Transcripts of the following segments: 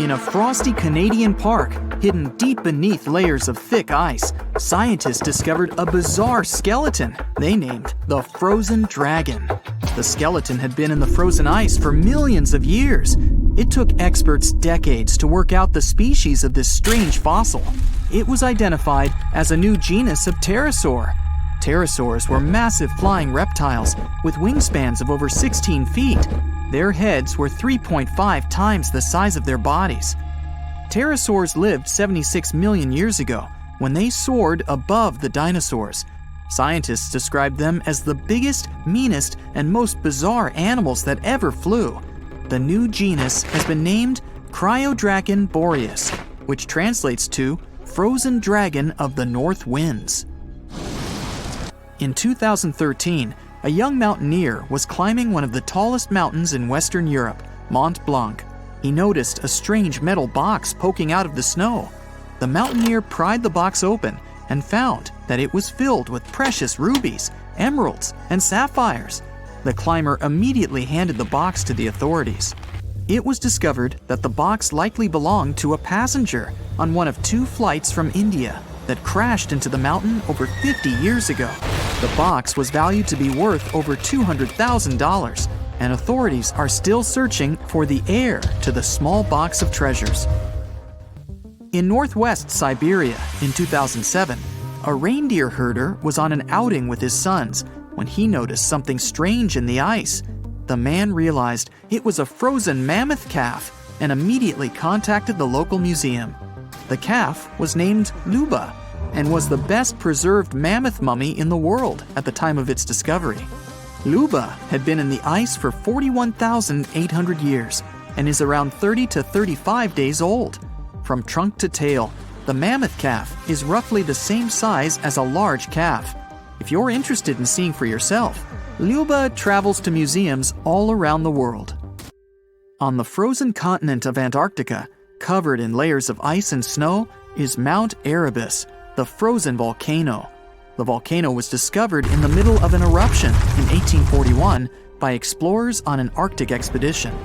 In a frosty Canadian park, hidden deep beneath layers of thick ice, scientists discovered a bizarre skeleton they named the frozen dragon. The skeleton had been in the frozen ice for millions of years. It took experts decades to work out the species of this strange fossil. It was identified as a new genus of pterosaur. Pterosaurs were massive flying reptiles with wingspans of over 16 feet. Their heads were 3.5 times the size of their bodies. Pterosaurs lived 76 million years ago when they soared above the dinosaurs. Scientists described them as the biggest, meanest, and most bizarre animals that ever flew. The new genus has been named Cryodragon boreas, which translates to frozen dragon of the north winds. In 2013, a young mountaineer was climbing one of the tallest mountains in Western Europe, Mont Blanc. He noticed a strange metal box poking out of the snow. The mountaineer pried the box open and found that it was filled with precious rubies, emeralds, and sapphires. The climber immediately handed the box to the authorities. It was discovered that the box likely belonged to a passenger on one of 2 flights from India that crashed into the mountain over 50 years ago. The box was valued to be worth over $200,000, and authorities are still searching for the heir to the small box of treasures. In northwest Siberia in 2007, a reindeer herder was on an outing with his sons when he noticed something strange in the ice. The man realized it was a frozen mammoth calf and immediately contacted the local museum. The calf was named Luba and was the best preserved mammoth mummy in the world at the time of its discovery. Luba had been in the ice for 41,800 years and is around 30 to 35 days old. From trunk to tail, the mammoth calf is roughly the same size as a large calf. If you're interested in seeing for yourself, Luba travels to museums all around the world. On the frozen continent of Antarctica, covered in layers of ice and snow, is Mount Erebus, the frozen volcano. The volcano was discovered in the middle of an eruption in 1841 by explorers on an Arctic expedition.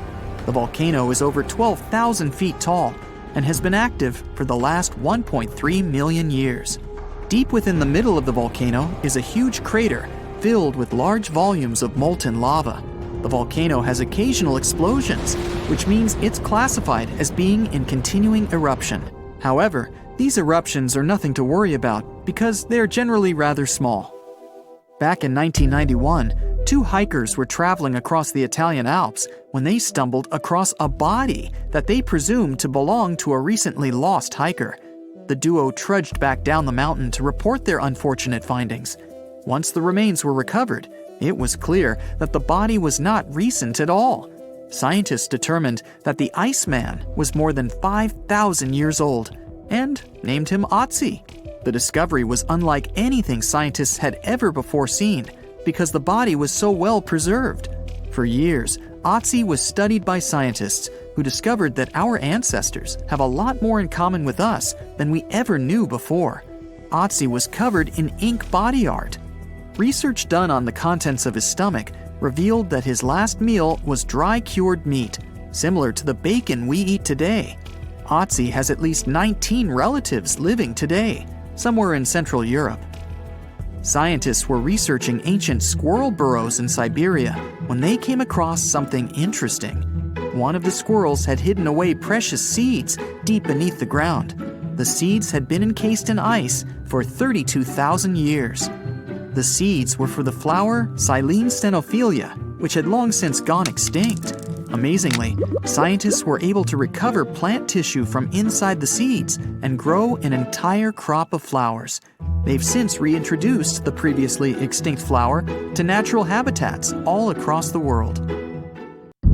The volcano is over 12,000 feet tall and has been active for the last 1.3 million years. Deep within the middle of the volcano is a huge crater filled with large volumes of molten lava. The volcano has occasional explosions, which means it's classified as being in continuing eruption. However, these eruptions are nothing to worry about because they're generally rather small. Back in 1991, 2 hikers were traveling across the Italian Alps when they stumbled across a body that they presumed to belong to a recently lost hiker. The duo trudged back down the mountain to report their unfortunate findings. Once the remains were recovered, it was clear that the body was not recent at all. Scientists determined that the Iceman was more than 5,000 years old and named him Otzi. The discovery was unlike anything scientists had ever before seen because the body was so well preserved. For years, Otzi was studied by scientists who discovered that our ancestors have a lot more in common with us than we ever knew before. Otzi was covered in ink body art. Research done on the contents of his stomach revealed that his last meal was dry cured meat, similar to the bacon we eat today. Otzi has at least 19 relatives living today, somewhere in Central Europe. Scientists were researching ancient squirrel burrows in Siberia when they came across something interesting. One of the squirrels had hidden away precious seeds deep beneath the ground. The seeds had been encased in ice for 32,000 years. The seeds were for the flower Silene stenophilia, which had long since gone extinct. Amazingly, scientists were able to recover plant tissue from inside the seeds and grow an entire crop of flowers. They've since reintroduced the previously extinct flower to natural habitats all across the world.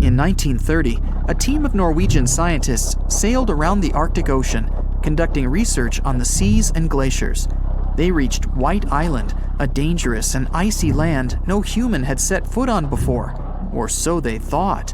In 1930, a team of Norwegian scientists sailed around the Arctic Ocean, conducting research on the seas and glaciers. They reached White Island, a dangerous and icy land no human had set foot on before, or so they thought.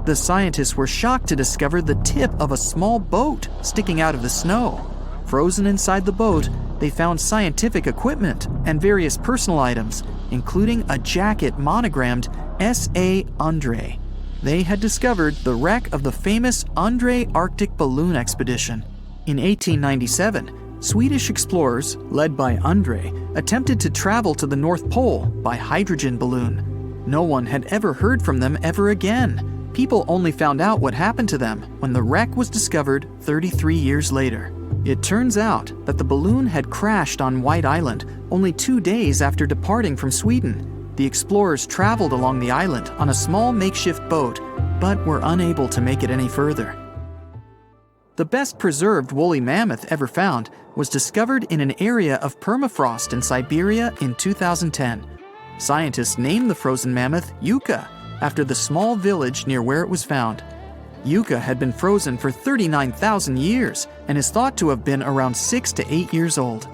The scientists were shocked to discover the tip of a small boat sticking out of the snow. Frozen inside the boat, they found scientific equipment and various personal items, including a jacket monogrammed S.A. Andre. They had discovered the wreck of the famous Arctic balloon expedition. In 1897, Swedish explorers, led by Andre, attempted to travel to the North Pole by hydrogen balloon. No one had ever heard from them ever again. People only found out what happened to them when the wreck was discovered 33 years later. It turns out that the balloon had crashed on White Island only 2 days after departing from Sweden. The explorers traveled along the island on a small makeshift boat, but were unable to make it any further. The best preserved woolly mammoth ever found was discovered in an area of permafrost in Siberia in 2010. Scientists named the frozen mammoth Yucca, after the small village near where it was found. Yucca had been frozen for 39,000 years and is thought to have been around 6 to 8 years old.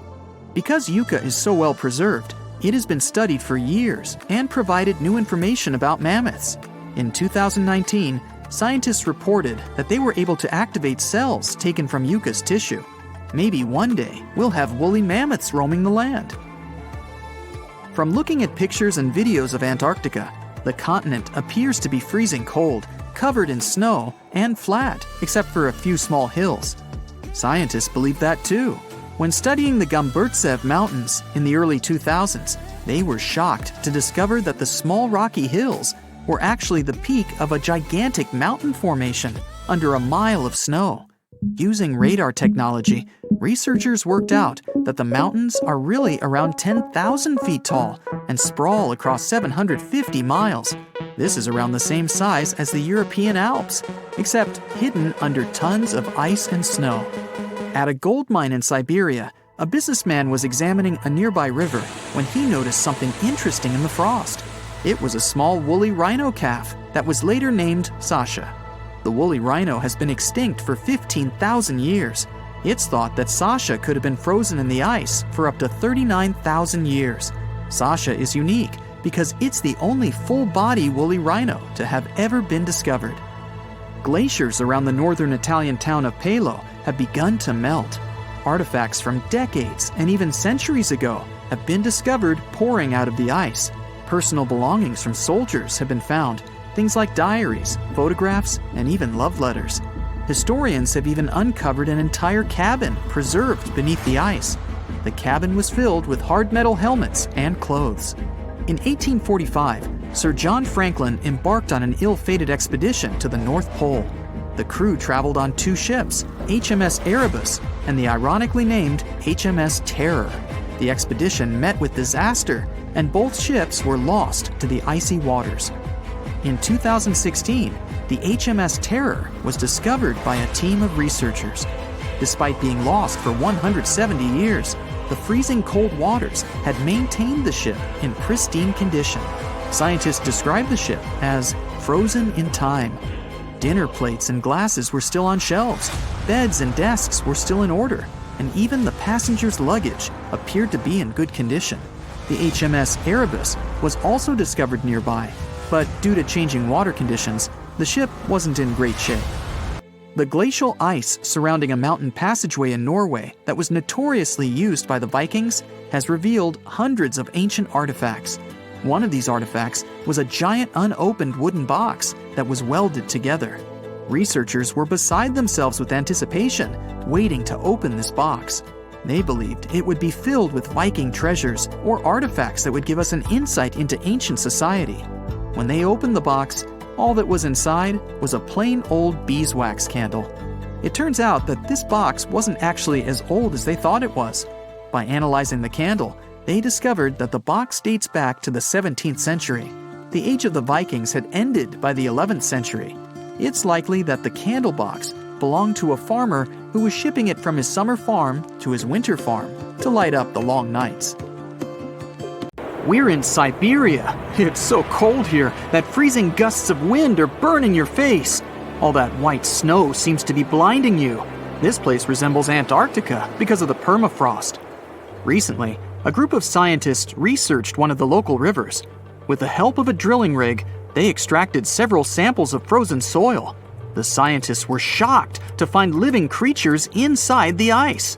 Because Yucca is so well preserved, it has been studied for years and provided new information about mammoths. In 2019, scientists reported that they were able to activate cells taken from Yucca's tissue. Maybe one day we'll have woolly mammoths roaming the land. From looking at pictures and videos of Antarctica, the continent appears to be freezing cold, covered in snow, and flat, except for a few small hills. Scientists believe that too. When studying the Gomburtsev Mountains in the early 2000s, they were shocked to discover that the small rocky hills were actually the peak of a gigantic mountain formation under a mile of snow. Using radar technology, researchers worked out that the mountains are really around 10,000 feet tall and sprawl across 750 miles. This is around the same size as the European Alps, except hidden under tons of ice and snow. At a gold mine in Siberia, a businessman was examining a nearby river when he noticed something interesting in the frost. It was a small woolly rhino calf that was later named Sasha. The woolly rhino has been extinct for 15,000 years. It's thought that Sasha could have been frozen in the ice for up to 39,000 years. Sasha is unique because it's the only full-body woolly rhino to have ever been discovered. Glaciers around the northern Italian town of Pelo have begun to melt. Artifacts from decades and even centuries ago have been discovered pouring out of the ice. Personal belongings from soldiers have been found, things like diaries, photographs, and even love letters. Historians have even uncovered an entire cabin preserved beneath the ice. The cabin was filled with hard metal helmets and clothes. In 1845, Sir John Franklin embarked on an ill-fated expedition to the North Pole. The crew traveled on 2 ships, HMS Erebus and the ironically named HMS Terror. The expedition met with disaster, and both ships were lost to the icy waters. In 2016, the HMS Terror was discovered by a team of researchers. Despite being lost for 170 years, the freezing cold waters had maintained the ship in pristine condition. Scientists described the ship as frozen in time. Dinner plates and glasses were still on shelves, beds and desks were still in order, and even the passengers' luggage appeared to be in good condition. The HMS Erebus was also discovered nearby, but due to changing water conditions, the ship wasn't in great shape. The glacial ice surrounding a mountain passageway in Norway that was notoriously used by the Vikings has revealed hundreds of ancient artifacts. One of these artifacts was a giant unopened wooden box that was welded together. Researchers were beside themselves with anticipation, waiting to open this box. They believed it would be filled with Viking treasures or artifacts that would give us an insight into ancient society. When they opened the box, all that was inside was a plain old beeswax candle. It turns out that this box wasn't actually as old as they thought it was. By analyzing the candle, they discovered that the box dates back to the 17th century. The age of the Vikings had ended by the 11th century. It's likely that the candle box belonged to a farmer who was shipping it from his summer farm to his winter farm to light up the long nights. We're in Siberia. It's so cold here that freezing gusts of wind are burning your face. All that white snow seems to be blinding you. This place resembles Antarctica because of the permafrost. Recently, a group of scientists researched one of the local rivers. With the help of a drilling rig, they extracted several samples of frozen soil. The scientists were shocked to find living creatures inside the ice.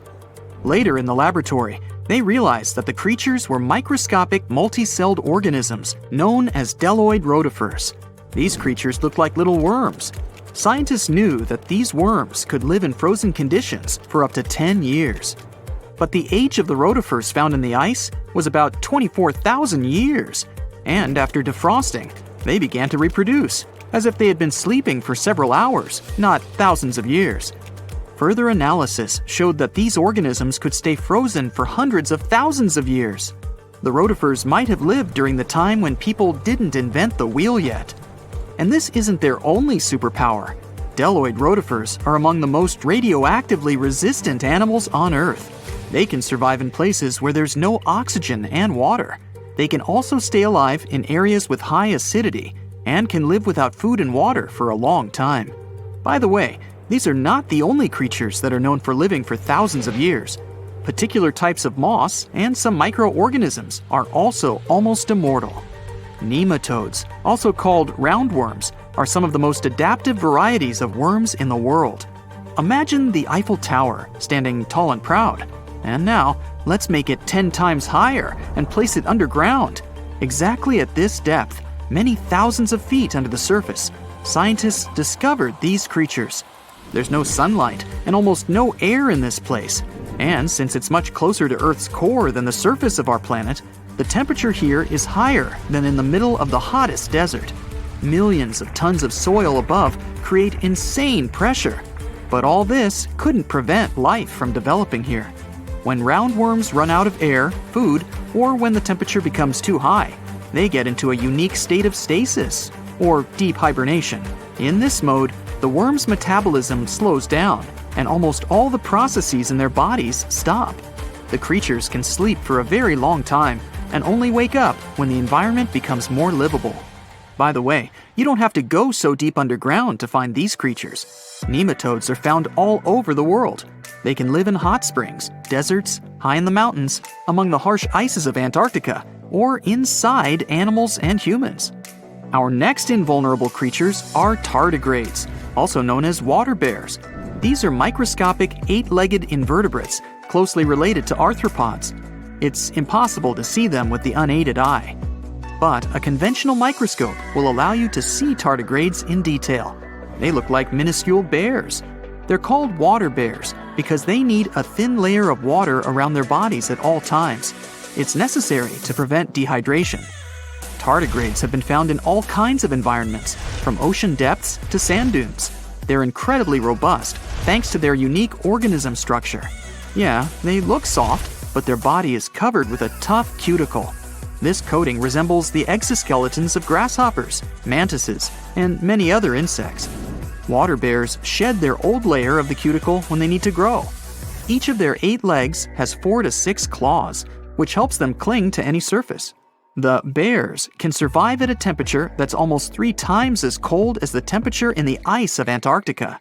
Later in the laboratory, they realized that the creatures were microscopic multicelled organisms known as Deloid rotifers. These creatures look like little worms. Scientists knew that these worms could live in frozen conditions for up to 10 years. But the age of the rotifers found in the ice was about 24,000 years, and after defrosting, they began to reproduce, as if they had been sleeping for several hours, not thousands of years. Further analysis showed that these organisms could stay frozen for hundreds of thousands of years. The rotifers might have lived during the time when people didn't invent the wheel yet. And this isn't their only superpower. Deloid rotifers are among the most radioactively resistant animals on Earth. They can survive in places where there's no oxygen and water. They can also stay alive in areas with high acidity and can live without food and water for a long time. By the way, these are not the only creatures that are known for living for thousands of years. Particular types of moss and some microorganisms are also almost immortal. Nematodes, also called roundworms, are some of the most adaptive varieties of worms in the world. Imagine the Eiffel Tower standing tall and proud. And now, let's make it 10 times higher and place it underground. Exactly at this depth, many thousands of feet under the surface, scientists discovered these creatures. There's no sunlight and almost no air in this place. And since it's much closer to Earth's core than the surface of our planet, the temperature here is higher than in the middle of the hottest desert. Millions of tons of soil above create insane pressure. But all this couldn't prevent life from developing here. When roundworms run out of air, food, or when the temperature becomes too high, they get into a unique state of stasis, or deep hibernation. In this mode, the worm's metabolism slows down, and almost all the processes in their bodies stop. The creatures can sleep for a very long time, and only wake up when the environment becomes more livable. By the way, you don't have to go so deep underground to find these creatures. Nematodes are found all over the world. They can live in hot springs, deserts, high in the mountains, among the harsh ices of Antarctica, or inside animals and humans. Our next invulnerable creatures are tardigrades, also known as water bears. These are microscopic, 8-legged invertebrates closely related to arthropods. It's impossible to see them with the unaided eye. But a conventional microscope will allow you to see tardigrades in detail. They look like minuscule bears. They're called water bears because they need a thin layer of water around their bodies at all times. It's necessary to prevent dehydration. Tardigrades have been found in all kinds of environments, from ocean depths to sand dunes. They're incredibly robust thanks to their unique organism structure. Yeah, they look soft, but their body is covered with a tough cuticle. This coating resembles the exoskeletons of grasshoppers, mantises, and many other insects. Water bears shed their old layer of the cuticle when they need to grow. Each of their 8 legs has 4 to 6 claws, which helps them cling to any surface. The bears can survive at a temperature that's almost 3 times as cold as the temperature in the ice of Antarctica.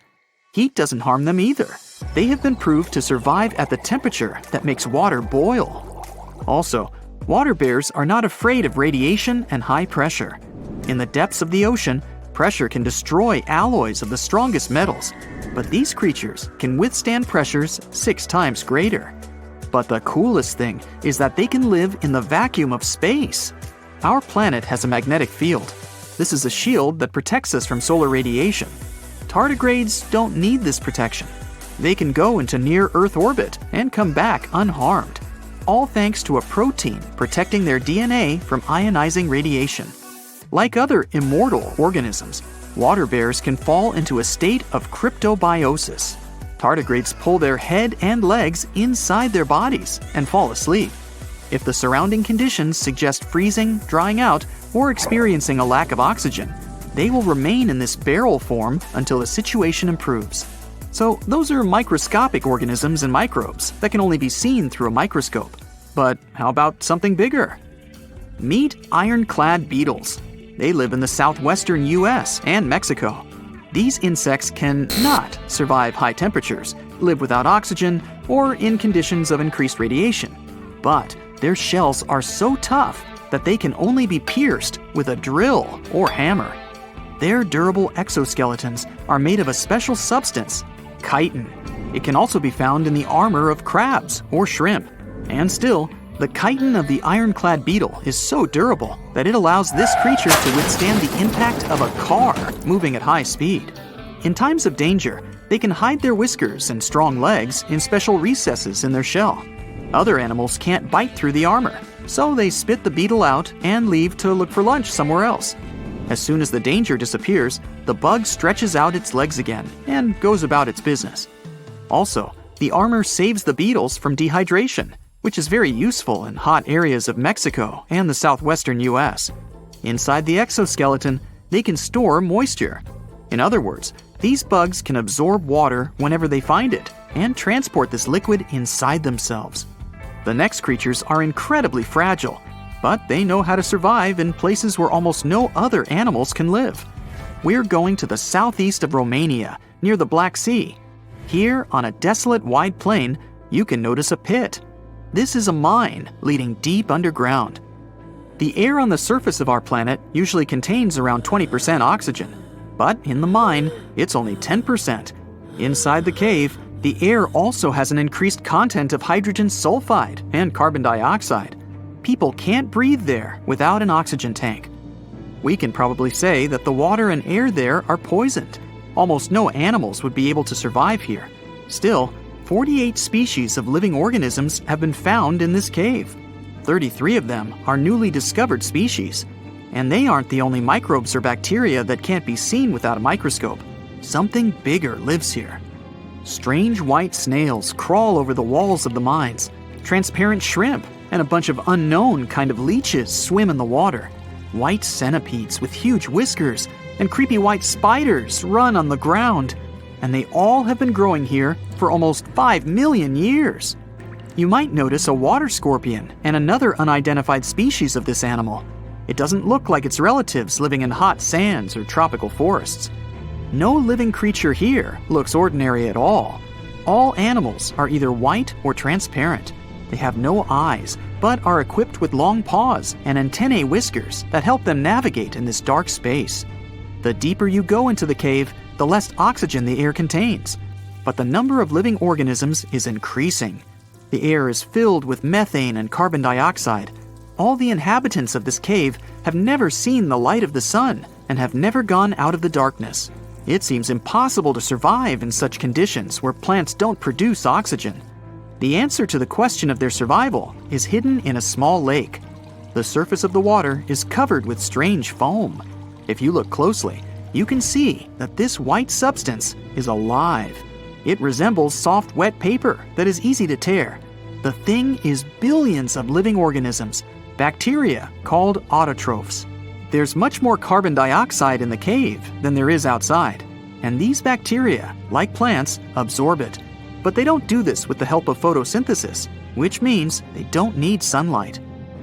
Heat doesn't harm them either. They have been proved to survive at the temperature that makes water boil. Also, water bears are not afraid of radiation and high pressure. In the depths of the ocean, pressure can destroy alloys of the strongest metals, but these creatures can withstand pressures 6 times greater. But the coolest thing is that they can live in the vacuum of space. Our planet has a magnetic field. This is a shield that protects us from solar radiation. Tardigrades don't need this protection. They can go into near-Earth orbit and come back unharmed, all thanks to a protein protecting their DNA from ionizing radiation. Like other immortal organisms, water bears can fall into a state of cryptobiosis. Tardigrades pull their head and legs inside their bodies and fall asleep. If the surrounding conditions suggest freezing, drying out, or experiencing a lack of oxygen, they will remain in this barrel form until the situation improves. So those are microscopic organisms and microbes that can only be seen through a microscope. But how about something bigger? Meet ironclad beetles. They live in the southwestern US and Mexico. These insects cannot survive high temperatures, live without oxygen, or in conditions of increased radiation. But their shells are so tough that they can only be pierced with a drill or hammer. Their durable exoskeletons are made of a special substance, chitin. It can also be found in the armor of crabs or shrimp. And still, The chitin of the ironclad beetle is so durable that it allows this creature to withstand the impact of a car moving at high speed. In times of danger, they can hide their whiskers and strong legs in special recesses in their shell. Other animals can't bite through the armor, so they spit the beetle out and leave to look for lunch somewhere else. As soon as the danger disappears, the bug stretches out its legs again and goes about its business. Also, the armor saves the beetles from dehydration, which is very useful in hot areas of Mexico and the southwestern US. Inside the exoskeleton, they can store moisture. In other words, these bugs can absorb water whenever they find it and transport this liquid inside themselves. The next creatures are incredibly fragile, but they know how to survive in places where almost no other animals can live. We're going to the southeast of Romania, near the Black Sea. Here, on a desolate wide plain, you can notice a pit. This is a mine leading deep underground. The air on the surface of our planet usually contains around 20% oxygen, but in the mine, it's only 10%. Inside the cave, the air also has an increased content of hydrogen sulfide and carbon dioxide. People can't breathe there without an oxygen tank. We can probably say that the water and air there are poisoned. Almost no animals would be able to survive here. Still, 48 species of living organisms have been found in this cave. 33 of them are newly discovered species. And they aren't the only microbes or bacteria that can't be seen without a microscope. Something bigger lives here. Strange white snails crawl over the walls of the mines. Transparent shrimp and a bunch of unknown kind of leeches swim in the water. White centipedes with huge whiskers and creepy white spiders run on the ground. And they all have been growing here for almost 5 million years. You might notice a water scorpion and another unidentified species of this animal. It doesn't look like its relatives living in hot sands or tropical forests. No living creature here looks ordinary at all. All animals are either white or transparent. They have no eyes, but are equipped with long paws and antennae whiskers that help them navigate in this dark space. The deeper you go into the cave, the less oxygen the air contains. But the number of living organisms is increasing. The air is filled with methane and carbon dioxide. All the inhabitants of this cave have never seen the light of the sun and have never gone out of the darkness. It seems impossible to survive in such conditions where plants don't produce oxygen. The answer to the question of their survival is hidden in a small lake. The surface of the water is covered with strange foam. If you look closely, you can see that this white substance is alive. It resembles soft, wet paper that is easy to tear. The thing is billions of living organisms, bacteria called autotrophs. There's much more carbon dioxide in the cave than there is outside, and these bacteria, like plants, absorb it. But they don't do this with the help of photosynthesis, which means they don't need sunlight.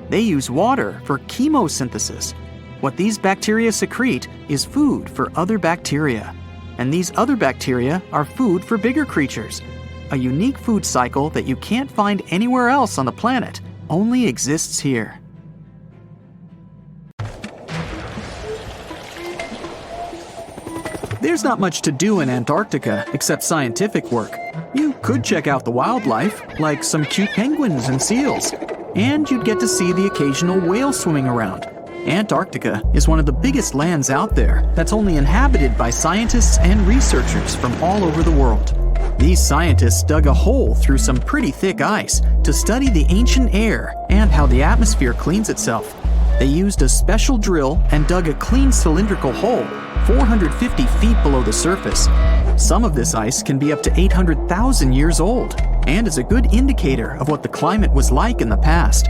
They use water for chemosynthesis. What these bacteria secrete is food for other bacteria, and these other bacteria are food for bigger creatures. A unique food cycle that you can't find anywhere else on the planet only exists here. There's not much to do in Antarctica except scientific work. You could check out the wildlife, like some cute penguins and seals, and you'd get to see the occasional whale swimming around. Antarctica is one of the biggest lands out there that's only inhabited by scientists and researchers from all over the world. These scientists dug a hole through some pretty thick ice to study the ancient air and how the atmosphere cleans itself. They used a special drill and dug a clean cylindrical hole 450 feet below the surface. Some of this ice can be up to 800,000 years old and is a good indicator of what the climate was like in the past.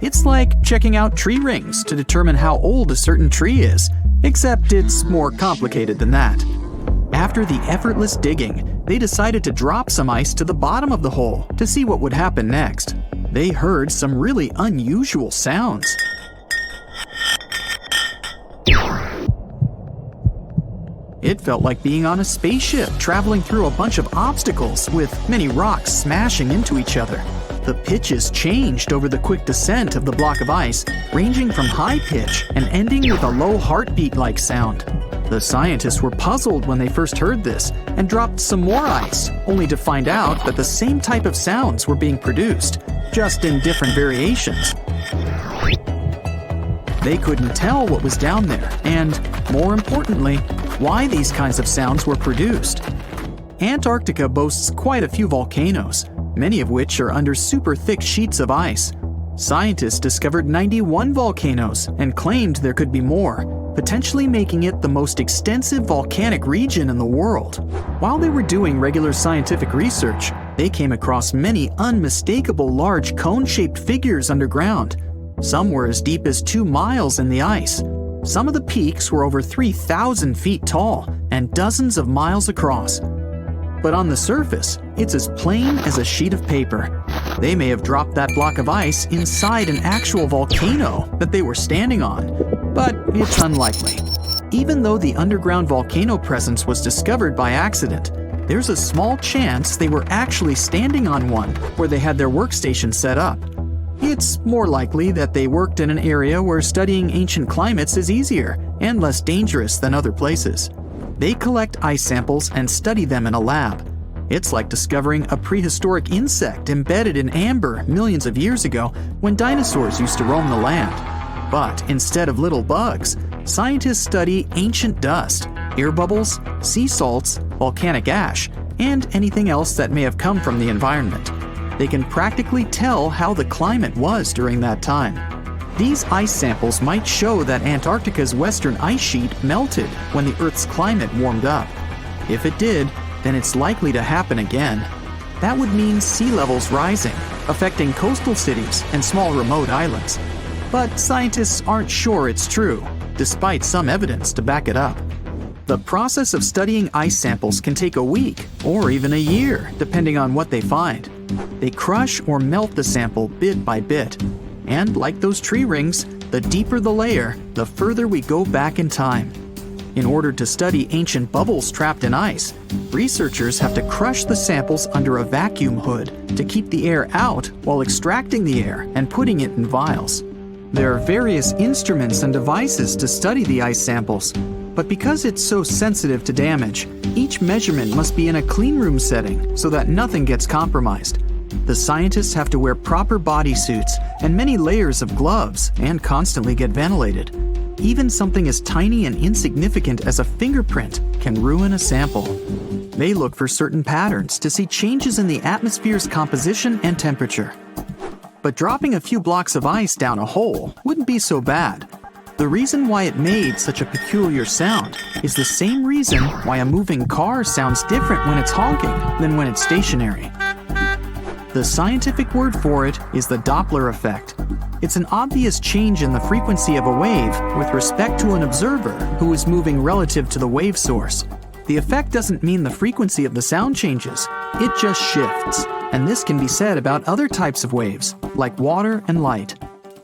It's like checking out tree rings to determine how old a certain tree is, except it's more complicated than that. After the effortless digging, they decided to drop some ice to the bottom of the hole to see what would happen next. They heard some really unusual sounds. It felt like being on a spaceship traveling through a bunch of obstacles with many rocks smashing into each other. The pitches changed over the quick descent of the block of ice, ranging from high pitch and ending with a low heartbeat-like sound. The scientists were puzzled when they first heard this and dropped some more ice, only to find out that the same type of sounds were being produced, just in different variations. They couldn't tell what was down there and, more importantly, why these kinds of sounds were produced. Antarctica boasts quite a few volcanoes, many of which are under super thick sheets of ice. Scientists discovered 91 volcanoes and claimed there could be more, potentially making it the most extensive volcanic region in the world. While they were doing regular scientific research, they came across many unmistakable large cone-shaped figures underground. Some were as deep as 2 miles in the ice. Some of the peaks were over 3,000 feet tall and dozens of miles across. But on the surface, it's as plain as a sheet of paper. They may have dropped that block of ice inside an actual volcano that they were standing on, but it's unlikely. Even though the underground volcano presence was discovered by accident, there's a small chance they were actually standing on one where they had their workstation set up. It's more likely that they worked in an area where studying ancient climates is easier and less dangerous than other places. They collect ice samples and study them in a lab. It's like discovering a prehistoric insect embedded in amber millions of years ago when dinosaurs used to roam the land. But instead of little bugs, scientists study ancient dust, air bubbles, sea salts, volcanic ash, and anything else that may have come from the environment. They can practically tell how the climate was during that time. These ice samples might show that Antarctica's western ice sheet melted when the Earth's climate warmed up. If it did, then it's likely to happen again. That would mean sea levels rising, affecting coastal cities and small remote islands. But scientists aren't sure it's true, despite some evidence to back it up. The process of studying ice samples can take a week or even a year, depending on what they find. They crush or melt the sample bit by bit. And like those tree rings, the deeper the layer, the further we go back in time. In order to study ancient bubbles trapped in ice, researchers have to crush the samples under a vacuum hood to keep the air out while extracting the air and putting it in vials. There are various instruments and devices to study the ice samples, but because it's so sensitive to damage, each measurement must be in a clean room setting so that nothing gets compromised. The scientists have to wear proper bodysuits and many layers of gloves and constantly get ventilated. Even something as tiny and insignificant as a fingerprint can ruin a sample. They look for certain patterns to see changes in the atmosphere's composition and temperature. But dropping a few blocks of ice down a hole wouldn't be so bad. The reason why it made such a peculiar sound is the same reason why a moving car sounds different when it's honking than when it's stationary. The scientific word for it is the Doppler effect. It's an obvious change in the frequency of a wave with respect to an observer who is moving relative to the wave source. The effect doesn't mean the frequency of the sound changes, it just shifts. And this can be said about other types of waves, like water and light.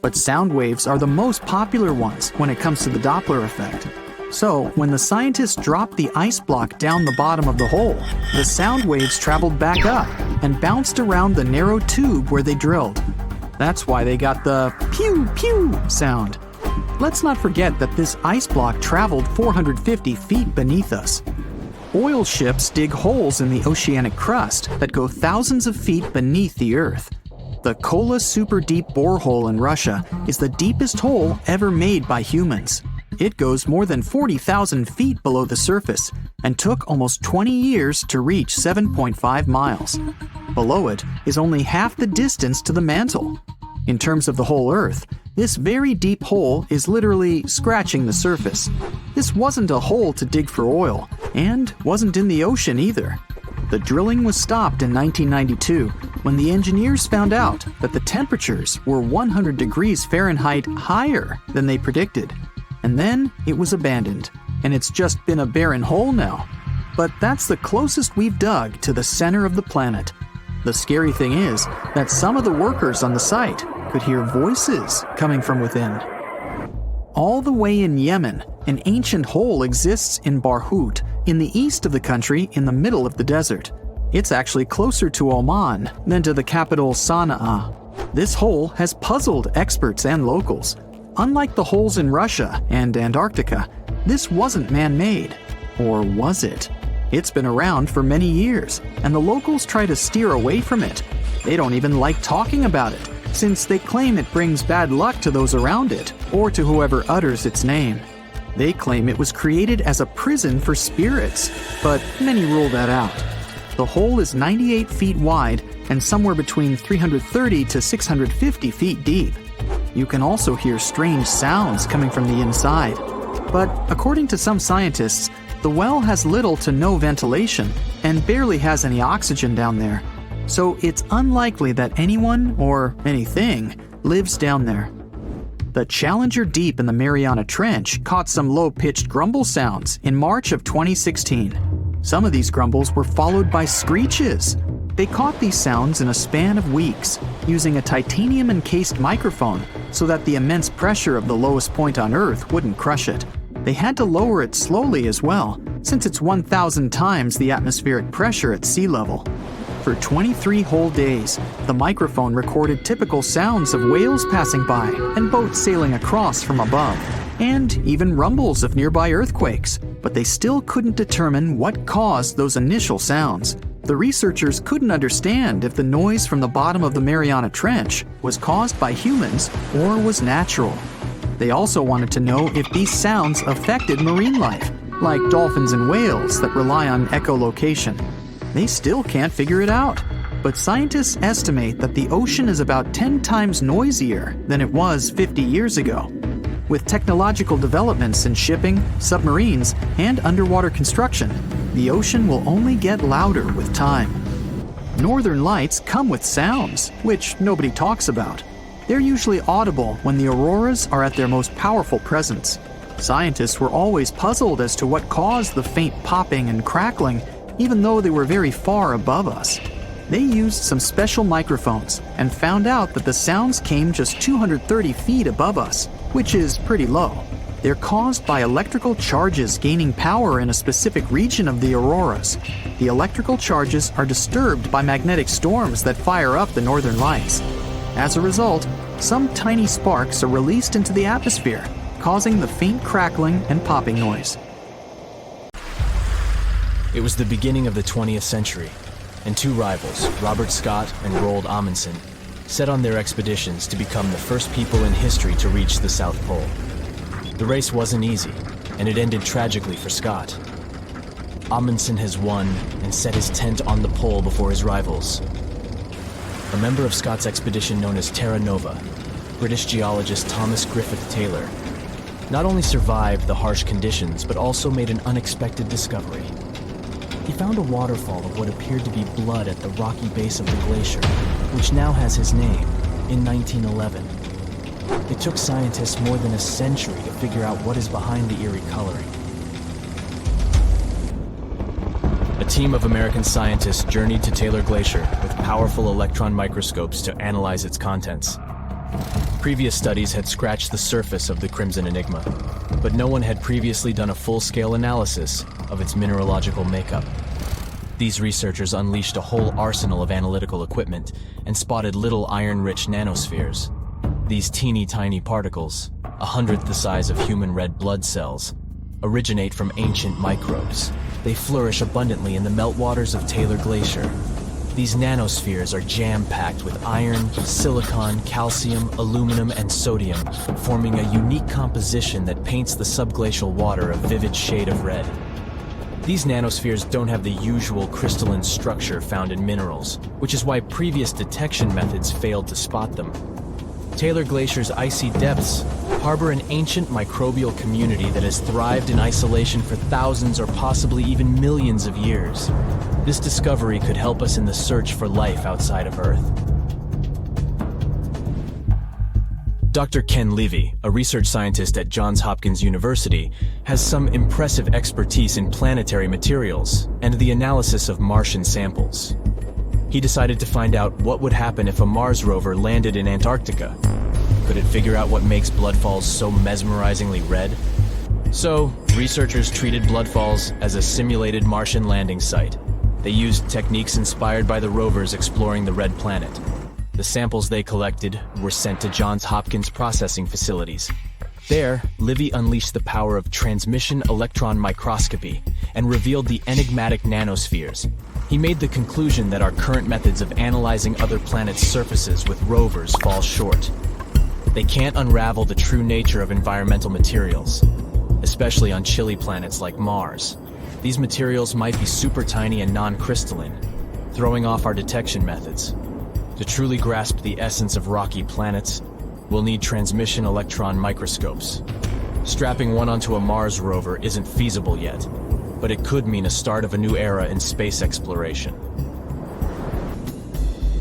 But sound waves are the most popular ones when it comes to the Doppler effect. So, when the scientists dropped the ice block down the bottom of the hole, the sound waves traveled back up and bounced around the narrow tube where they drilled. That's why they got the pew pew sound. Let's not forget that this ice block traveled 450 feet beneath us. Oil ships dig holes in the oceanic crust that go thousands of feet beneath the Earth. The Kola Super Deep Borehole in Russia is the deepest hole ever made by humans. It goes more than 40,000 feet below the surface and took almost 20 years to reach 7.5 miles. Below it is only half the distance to the mantle. In terms of the whole Earth, this very deep hole is literally scratching the surface. This wasn't a hole to dig for oil, and wasn't in the ocean either. The drilling was stopped in 1992 when the engineers found out that the temperatures were 100 degrees Fahrenheit higher than they predicted. And then it was abandoned, and it's just been a barren hole now. But that's the closest we've dug to the center of the planet. The scary thing is that some of the workers on the site could hear voices coming from within. All the way in Yemen, an ancient hole exists in Barhout, in the east of the country in the middle of the desert. It's actually closer to Oman than to the capital Sana'a. This hole has puzzled experts and locals. Unlike the holes in Russia and Antarctica, This wasn't man-made. Or was it? It's been around for many years, and the locals try to steer away from it. They don't even like talking about it, since they claim it brings bad luck to those around it, or to whoever utters its name. They claim it was created as a prison for spirits, but many rule that out. The hole is 98 feet wide and somewhere between 330 to 650 feet deep. You can also hear strange sounds coming from the inside. But according to some scientists, the well has little to no ventilation and barely has any oxygen down there. So it's unlikely that anyone or anything lives down there. The Challenger Deep in the Mariana Trench caught some low-pitched grumble sounds in March of 2016. Some of these grumbles were followed by screeches. They caught these sounds in a span of weeks, using a titanium-encased microphone so that the immense pressure of the lowest point on Earth wouldn't crush it. They had to lower it slowly as well, since it's 1,000 times the atmospheric pressure at sea level. For 23 whole days, the microphone recorded typical sounds of whales passing by and boats sailing across from above, and even rumbles of nearby earthquakes, but they still couldn't determine what caused those initial sounds. The researchers couldn't understand if the noise from the bottom of the Mariana Trench was caused by humans or was natural. They also wanted to know if these sounds affected marine life, like dolphins and whales that rely on echolocation. They still can't figure it out, but scientists estimate that the ocean is about 10 times noisier than it was 50 years ago. With technological developments in shipping, submarines, and underwater construction, the ocean will only get louder with time. Northern lights come with sounds, which nobody talks about. They're usually audible when the auroras are at their most powerful presence. Scientists were always puzzled as to what caused the faint popping and crackling, even though they were very far above us. They used some special microphones and found out that the sounds came just 230 feet above us, which is pretty low. They're caused by electrical charges gaining power in a specific region of the auroras. The electrical charges are disturbed by magnetic storms that fire up the northern lights. As a result, some tiny sparks are released into the atmosphere, causing the faint crackling and popping noise. It was the beginning of the 20th century, and two rivals, Robert Scott and Roald Amundsen, set on their expeditions to become the first people in history to reach the South Pole. The race wasn't easy, and it ended tragically for Scott. Amundsen has won and set his tent on the pole before his rivals. A member of Scott's expedition known as Terra Nova, British geologist Thomas Griffith Taylor, not only survived the harsh conditions, but also made an unexpected discovery. He found a waterfall of what appeared to be blood at the rocky base of the glacier, which now has his name, in 1911. It took scientists more than a century to figure out what is behind the eerie coloring. A team of American scientists journeyed to Taylor Glacier with powerful electron microscopes to analyze its contents. Previous studies had scratched the surface of the Crimson Enigma, but no one had previously done a full-scale analysis of its mineralogical makeup. These researchers unleashed a whole arsenal of analytical equipment and spotted little iron-rich nanospheres. These teeny-tiny particles, 1/100th the size of human red blood cells, originate from ancient microbes. They flourish abundantly in the meltwaters of Taylor Glacier. These nanospheres are jam-packed with iron, silicon, calcium, aluminum, and sodium, forming a unique composition that paints the subglacial water a vivid shade of red. These nanospheres don't have the usual crystalline structure found in minerals, which is why previous detection methods failed to spot them. Taylor Glacier's icy depths harbor an ancient microbial community that has thrived in isolation for thousands or possibly even millions of years. This discovery could help us in the search for life outside of Earth. Dr. Ken Levy, a research scientist at Johns Hopkins University, has some impressive expertise in planetary materials and the analysis of Martian samples. He decided to find out what would happen if a Mars rover landed in Antarctica. Could it figure out what makes bloodfalls so mesmerizingly red? So, researchers treated bloodfalls as a simulated Martian landing site. They used techniques inspired by the rovers exploring the red planet. The samples they collected were sent to Johns Hopkins processing facilities. There, Livy unleashed the power of transmission electron microscopy and revealed the enigmatic nanospheres. He made the conclusion that our current methods of analyzing other planets' surfaces with rovers fall short. They can't unravel the true nature of environmental materials, especially on chilly planets like Mars. These materials might be super tiny and non-crystalline, throwing off our detection methods. To truly grasp the essence of rocky planets, we'll need transmission electron microscopes. Strapping one onto a Mars rover isn't feasible yet, but it could mean a start of a new era in space exploration.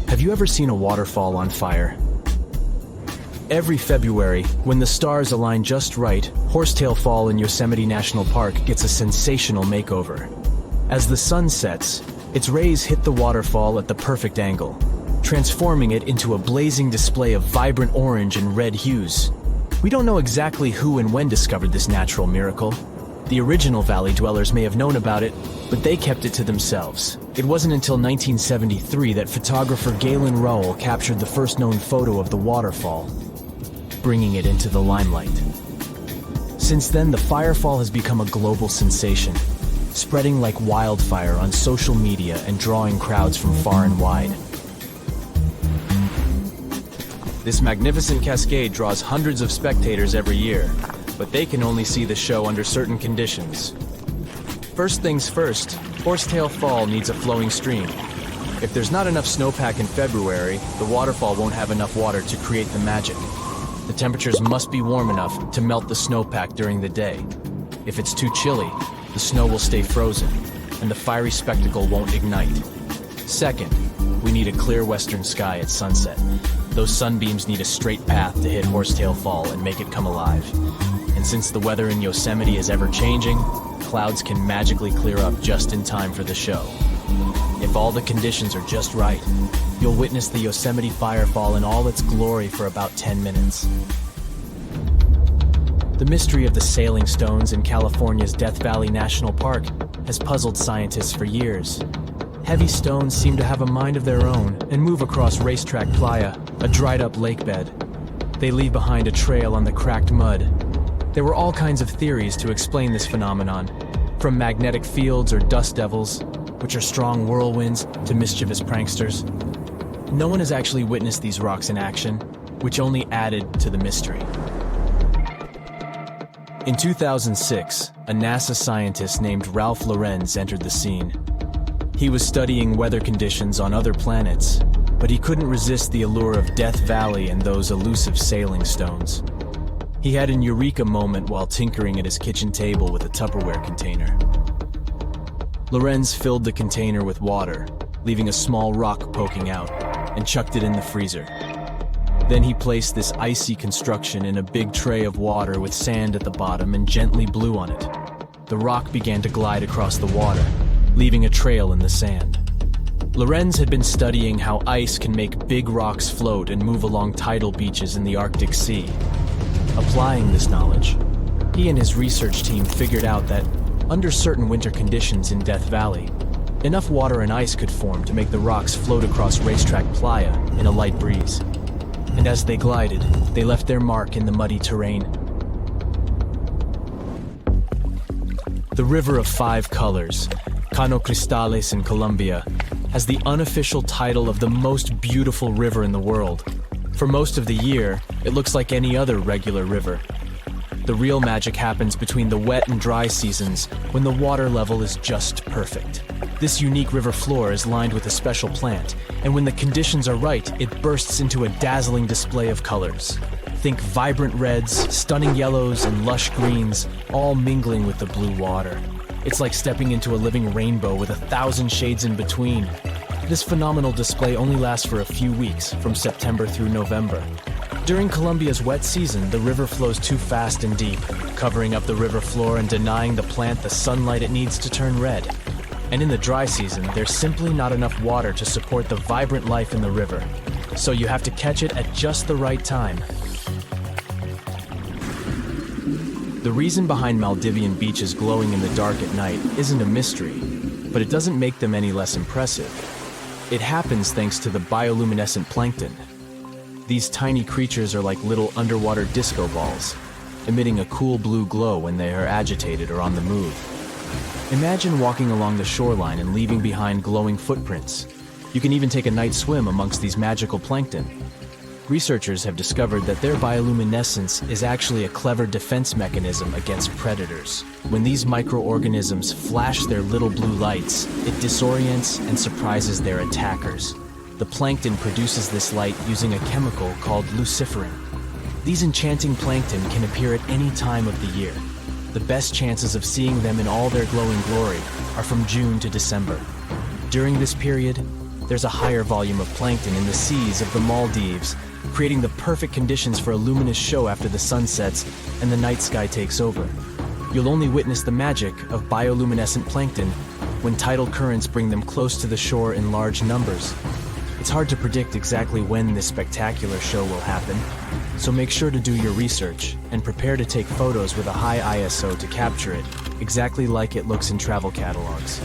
Have you ever seen a waterfall on fire? Every February, when the stars align just right, Horsetail Fall in Yosemite National Park gets a sensational makeover. As the sun sets, its rays hit the waterfall at the perfect angle, transforming it into a blazing display of vibrant orange and red hues. We don't know exactly who and when discovered this natural miracle. The original valley dwellers may have known about it, but they kept it to themselves. It wasn't until 1973 that photographer Galen Rowell captured the first known photo of the waterfall, bringing it into the limelight. Since then, the firefall has become a global sensation, spreading like wildfire on social media and drawing crowds from far and wide. This magnificent cascade draws hundreds of spectators every year, but they can only see the show under certain conditions. First things first, Horsetail Fall needs a flowing stream. If there's not enough snowpack in February, the waterfall won't have enough water to create the magic. The temperatures must be warm enough to melt the snowpack during the day. If it's too chilly, the snow will stay frozen, and the fiery spectacle won't ignite. Second, we need a clear western sky at sunset. Those sunbeams need a straight path to hit Horsetail Fall and make it come alive. And since the weather in Yosemite is ever-changing, clouds can magically clear up just in time for the show. If all the conditions are just right, you'll witness the Yosemite Firefall in all its glory for about 10 minutes. The mystery of the sailing stones in California's Death Valley National Park has puzzled scientists for years. Heavy stones seem to have a mind of their own and move across Racetrack Playa, a dried-up lake bed. They leave behind a trail on the cracked mud. There were all kinds of theories to explain this phenomenon, from magnetic fields or dust devils, which are strong whirlwinds, to mischievous pranksters. No one has actually witnessed these rocks in action, which only added to the mystery. In 2006, a NASA scientist named Ralph Lorenz entered the scene. He was studying weather conditions on other planets, but he couldn't resist the allure of Death Valley and those elusive sailing stones. He had an eureka moment while tinkering at his kitchen table with a Tupperware container. Lorenz filled the container with water, leaving a small rock poking out, and chucked it in the freezer. Then he placed this icy construction in a big tray of water with sand at the bottom and gently blew on it. The rock began to glide across the water, leaving a trail in the sand. Lorenz had been studying how ice can make big rocks float and move along tidal beaches in the Arctic Sea. Applying this knowledge, he and his research team figured out that, under certain winter conditions in Death Valley, enough water and ice could form to make the rocks float across Racetrack Playa in a light breeze. And as they glided, they left their mark in the muddy terrain. The River of Five Colors, Cano Cristales in Colombia, has the unofficial title of the most beautiful river in the world. For most of the year, it looks like any other regular river. The real magic happens between the wet and dry seasons, when the water level is just perfect. This unique river floor is lined with a special plant, and when the conditions are right, it bursts into a dazzling display of colors. Think vibrant reds, stunning yellows, and lush greens, all mingling with the blue water. It's like stepping into a living rainbow with 1,000 shades in between. This phenomenal display only lasts for a few weeks, from September through November. During Colombia's wet season, the river flows too fast and deep, covering up the river floor and denying the plant the sunlight it needs to turn red. And in the dry season, there's simply not enough water to support the vibrant life in the river. So you have to catch it at just the right time. The reason behind Maldivian beaches glowing in the dark at night isn't a mystery, but it doesn't make them any less impressive. It happens thanks to the bioluminescent plankton. These tiny creatures are like little underwater disco balls, emitting a cool blue glow when they are agitated or on the move. Imagine walking along the shoreline and leaving behind glowing footprints. You can even take a night swim amongst these magical plankton. Researchers have discovered that their bioluminescence is actually a clever defense mechanism against predators. When these microorganisms flash their little blue lights, it disorients and surprises their attackers. The plankton produces this light using a chemical called luciferin. These enchanting plankton can appear at any time of the year. The best chances of seeing them in all their glowing glory are from June to December. During this period, there's a higher volume of plankton in the seas of the Maldives, creating the perfect conditions for a luminous show after the sun sets and the night sky takes over. You'll only witness the magic of bioluminescent plankton when tidal currents bring them close to the shore in large numbers. It's hard to predict exactly when this spectacular show will happen, so make sure to do your research and prepare to take photos with a high ISO to capture it, exactly like it looks in travel catalogs.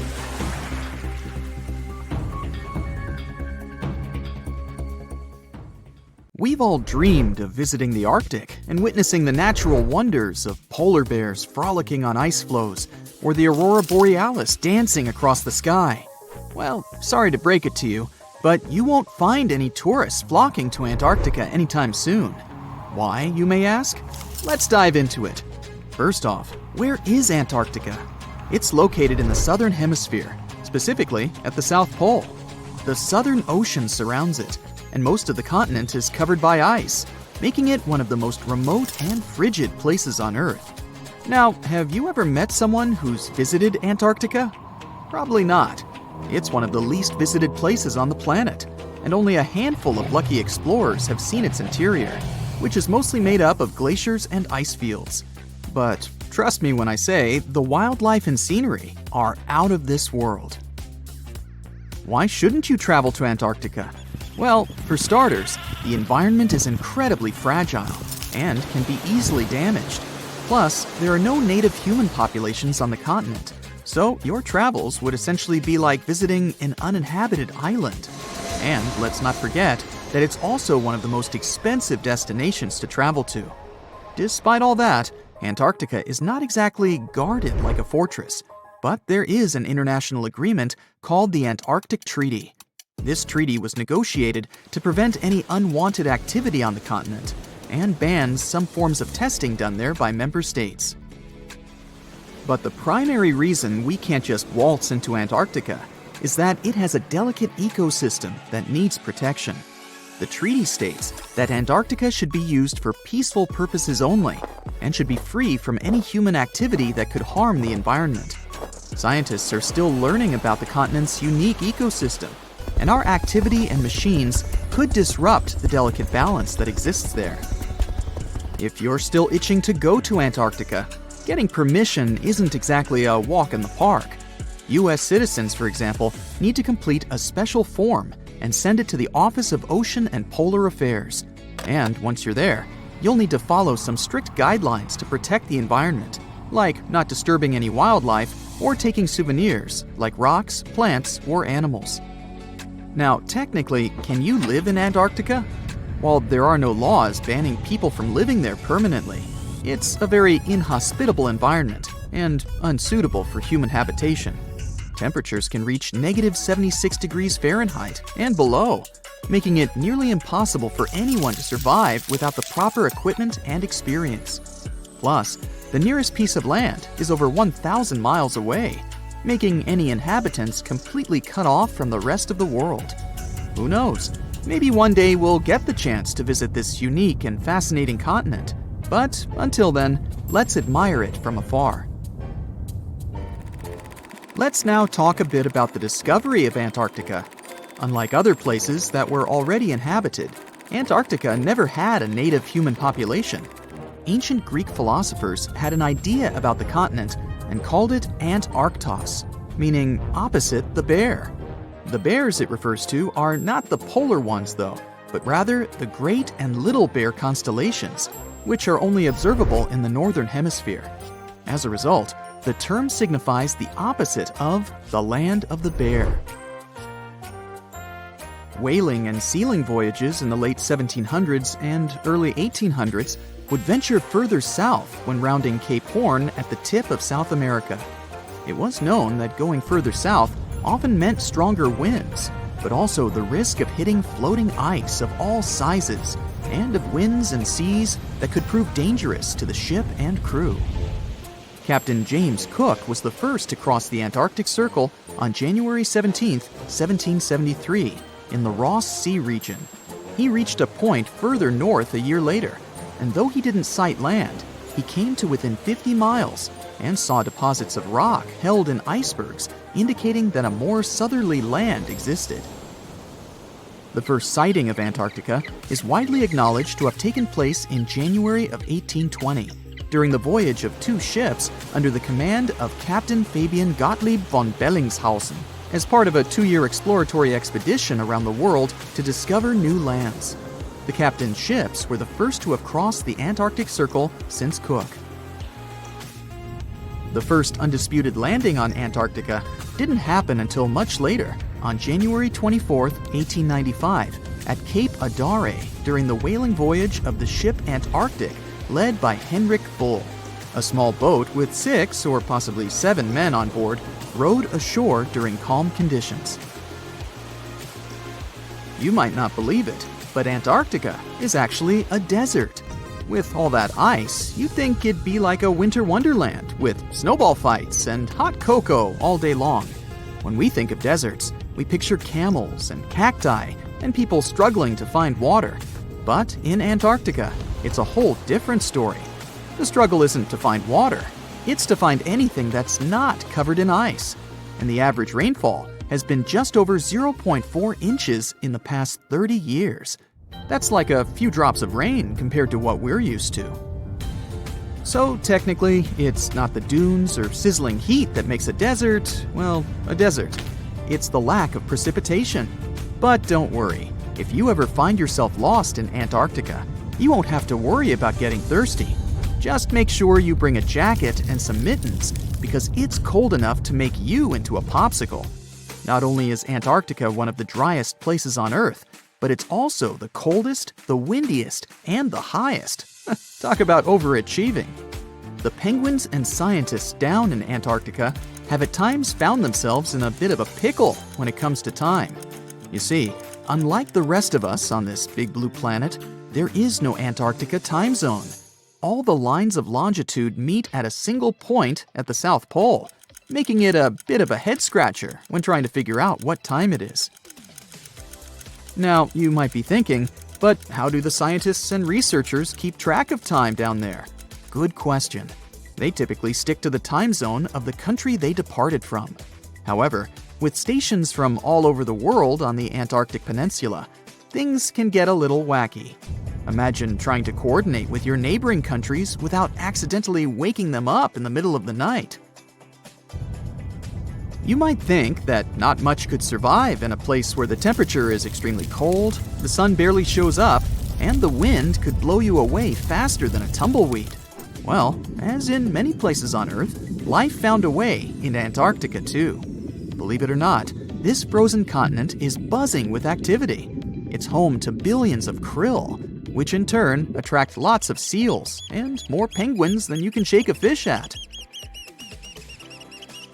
We've all dreamed of visiting the Arctic and witnessing the natural wonders of polar bears frolicking on ice floes or the aurora borealis dancing across the sky. Well, sorry to break it to you, but you won't find any tourists flocking to Antarctica anytime soon. Why, you may ask? Let's dive into it. First off, where is Antarctica? It's located in the southern hemisphere, specifically at the South Pole. The Southern Ocean surrounds it, and most of the continent is covered by ice, making it one of the most remote and frigid places on Earth. Now, have you ever met someone who's visited Antarctica? Probably not. It's one of the least visited places on the planet, and only a handful of lucky explorers have seen its interior, which is mostly made up of glaciers and ice fields. But trust me when I say the wildlife and scenery are out of this world. Why shouldn't you travel to Antarctica? Well, for starters, the environment is incredibly fragile and can be easily damaged. Plus, there are no native human populations on the continent, so your travels would essentially be like visiting an uninhabited island. And let's not forget that it's also one of the most expensive destinations to travel to. Despite all that, Antarctica is not exactly guarded like a fortress, but there is an international agreement called the Antarctic Treaty. This treaty was negotiated to prevent any unwanted activity on the continent and bans some forms of testing done there by member states. But the primary reason we can't just waltz into Antarctica is that it has a delicate ecosystem that needs protection. The treaty states that Antarctica should be used for peaceful purposes only and should be free from any human activity that could harm the environment. Scientists are still learning about the continent's unique ecosystem, and our activity and machines could disrupt the delicate balance that exists there. If you're still itching to go to Antarctica, getting permission isn't exactly a walk in the park. U.S. citizens, for example, need to complete a special form and send it to the Office of Ocean and Polar Affairs. And once you're there, you'll need to follow some strict guidelines to protect the environment, like not disturbing any wildlife or taking souvenirs like rocks, plants, or animals. Now, technically, can you live in Antarctica? While there are no laws banning people from living there permanently, it's a very inhospitable environment and unsuitable for human habitation. Temperatures can reach -76 degrees Fahrenheit and below, making it nearly impossible for anyone to survive without the proper equipment and experience. Plus, the nearest piece of land is over 1,000 miles away, making any inhabitants completely cut off from the rest of the world. Who knows? Maybe one day we'll get the chance to visit this unique and fascinating continent. But until then, let's admire it from afar. Let's now talk a bit about the discovery of Antarctica. Unlike other places that were already inhabited, Antarctica never had a native human population. Ancient Greek philosophers had an idea about the continent and called it Antarctos, meaning opposite the bear. The bears it refers to are not the polar ones though, but rather the Great and Little Bear constellations, which are only observable in the northern hemisphere. As a result, the term signifies the opposite of the land of the bear. Whaling and sealing voyages in the late 1700s and early 1800s would venture further south when rounding Cape Horn at the tip of South America. It was known that going further south often meant stronger winds, but also the risk of hitting floating ice of all sizes and of winds and seas that could prove dangerous to the ship and crew. Captain James Cook was the first to cross the Antarctic Circle on January 17, 1773, in the Ross Sea region. He reached a point further north a year later, and though he didn't sight land, he came to within 50 miles and saw deposits of rock held in icebergs, indicating that a more southerly land existed. The first sighting of Antarctica is widely acknowledged to have taken place in January of 1820, during the voyage of two ships under the command of Captain Fabian Gottlieb von Bellingshausen, as part of a 2-year exploratory expedition around the world to discover new lands. The captain's ships were the first to have crossed the Antarctic Circle since Cook. The first undisputed landing on Antarctica didn't happen until much later, on January 24, 1895, at Cape Adare during the whaling voyage of the ship Antarctic, led by Henrik Bull. A small boat with 6 or possibly 7 men on board rowed ashore during calm conditions. You might not believe it, but Antarctica is actually a desert. With all that ice, you'd think it'd be like a winter wonderland with snowball fights and hot cocoa all day long. When we think of deserts, we picture camels and cacti and people struggling to find water. But in Antarctica, it's a whole different story. The struggle isn't to find water, it's to find anything that's not covered in ice. And the average rainfall has been just over 0.4 inches in the past 30 years. That's like a few drops of rain compared to what we're used to. So technically, it's not the dunes or sizzling heat that makes a desert, well, a desert. It's the lack of precipitation. But don't worry, if you ever find yourself lost in Antarctica, you won't have to worry about getting thirsty. Just make sure you bring a jacket and some mittens, because it's cold enough to make you into a popsicle. Not only is Antarctica one of the driest places on Earth, but it's also the coldest, the windiest, and the highest. Talk about overachieving. The penguins and scientists down in Antarctica have at times found themselves in a bit of a pickle when it comes to time. You see, unlike the rest of us on this big blue planet, there is no Antarctica time zone. All the lines of longitude meet at a single point at the South Pole, making it a bit of a head-scratcher when trying to figure out what time it is. Now, you might be thinking, but how do the scientists and researchers keep track of time down there? Good question. They typically stick to the time zone of the country they departed from. However, with stations from all over the world on the Antarctic Peninsula, things can get a little wacky. Imagine trying to coordinate with your neighboring countries without accidentally waking them up in the middle of the night. You might think that not much could survive in a place where the temperature is extremely cold, the sun barely shows up, and the wind could blow you away faster than a tumbleweed. Well, as in many places on Earth, life found a way in Antarctica too. Believe it or not, this frozen continent is buzzing with activity. It's home to billions of krill, which in turn attract lots of seals and more penguins than you can shake a fish at.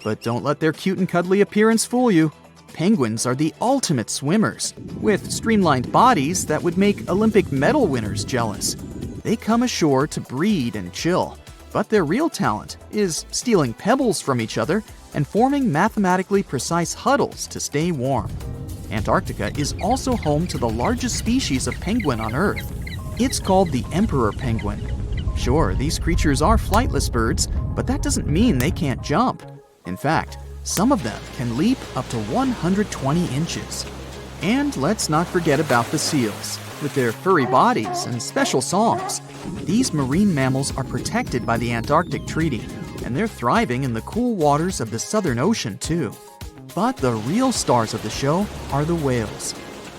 But don't let their cute and cuddly appearance fool you. Penguins are the ultimate swimmers, with streamlined bodies that would make Olympic medal winners jealous. They come ashore to breed and chill, but their real talent is stealing pebbles from each other and forming mathematically precise huddles to stay warm. Antarctica is also home to the largest species of penguin on Earth. It's called the emperor penguin. Sure, these creatures are flightless birds, but that doesn't mean they can't jump. In fact, some of them can leap up to 120 inches. And let's not forget about the seals. With their furry bodies and special songs, these marine mammals are protected by the Antarctic Treaty, and they're thriving in the cool waters of the Southern Ocean too. But the real stars of the show are the whales.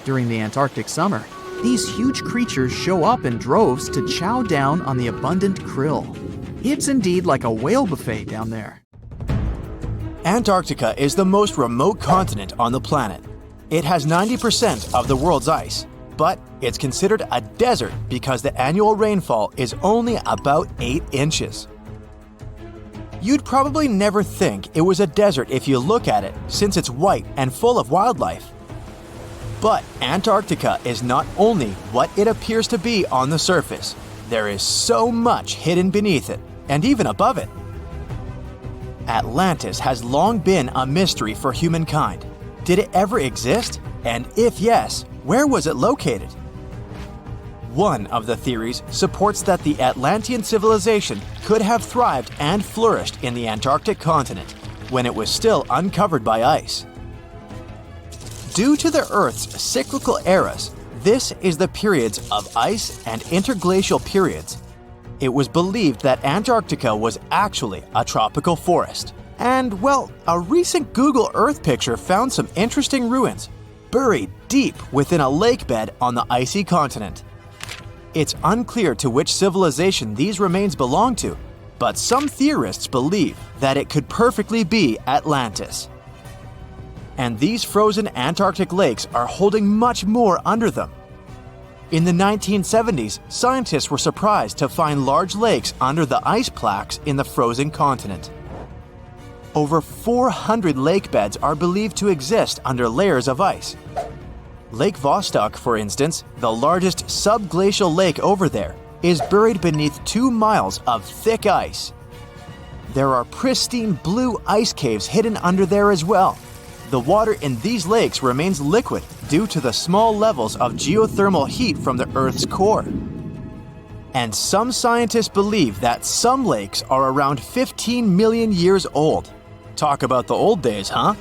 During the Antarctic summer, these huge creatures show up in droves to chow down on the abundant krill. It's indeed like a whale buffet down there. Antarctica is the most remote continent on the planet. It has 90% of the world's ice. but it's considered a desert because the annual rainfall is only about 8 inches. You'd probably never think it was a desert if you look at it, since it's white and full of wildlife. But Antarctica is not only what it appears to be on the surface. There is so much hidden beneath it, and even above it. Atlantis has long been a mystery for humankind. Did it ever exist? And if yes, where was it located? One of the theories supports that the Atlantean civilization could have thrived and flourished in the Antarctic continent when it was still uncovered by ice. Due to the Earth's cyclical eras, this is the periods of ice and interglacial periods. It was believed that Antarctica was actually a tropical forest. And, well, a recent Google Earth picture found some interesting ruins, buried deep within a lake bed on the icy continent. It's unclear to which civilization these remains belong to, but some theorists believe that it could perfectly be Atlantis. And these frozen Antarctic lakes are holding much more under them. In the 1970s, scientists were surprised to find large lakes under the ice plaques in the frozen continent. Over 400 lake beds are believed to exist under layers of ice. Lake Vostok, for instance, the largest subglacial lake over there, is buried beneath 2 miles of thick ice. There are pristine blue ice caves hidden under there as well. The water in these lakes remains liquid due to the small levels of geothermal heat from the Earth's core. And some scientists believe that some lakes are around 15 million years old. Talk about the old days, huh?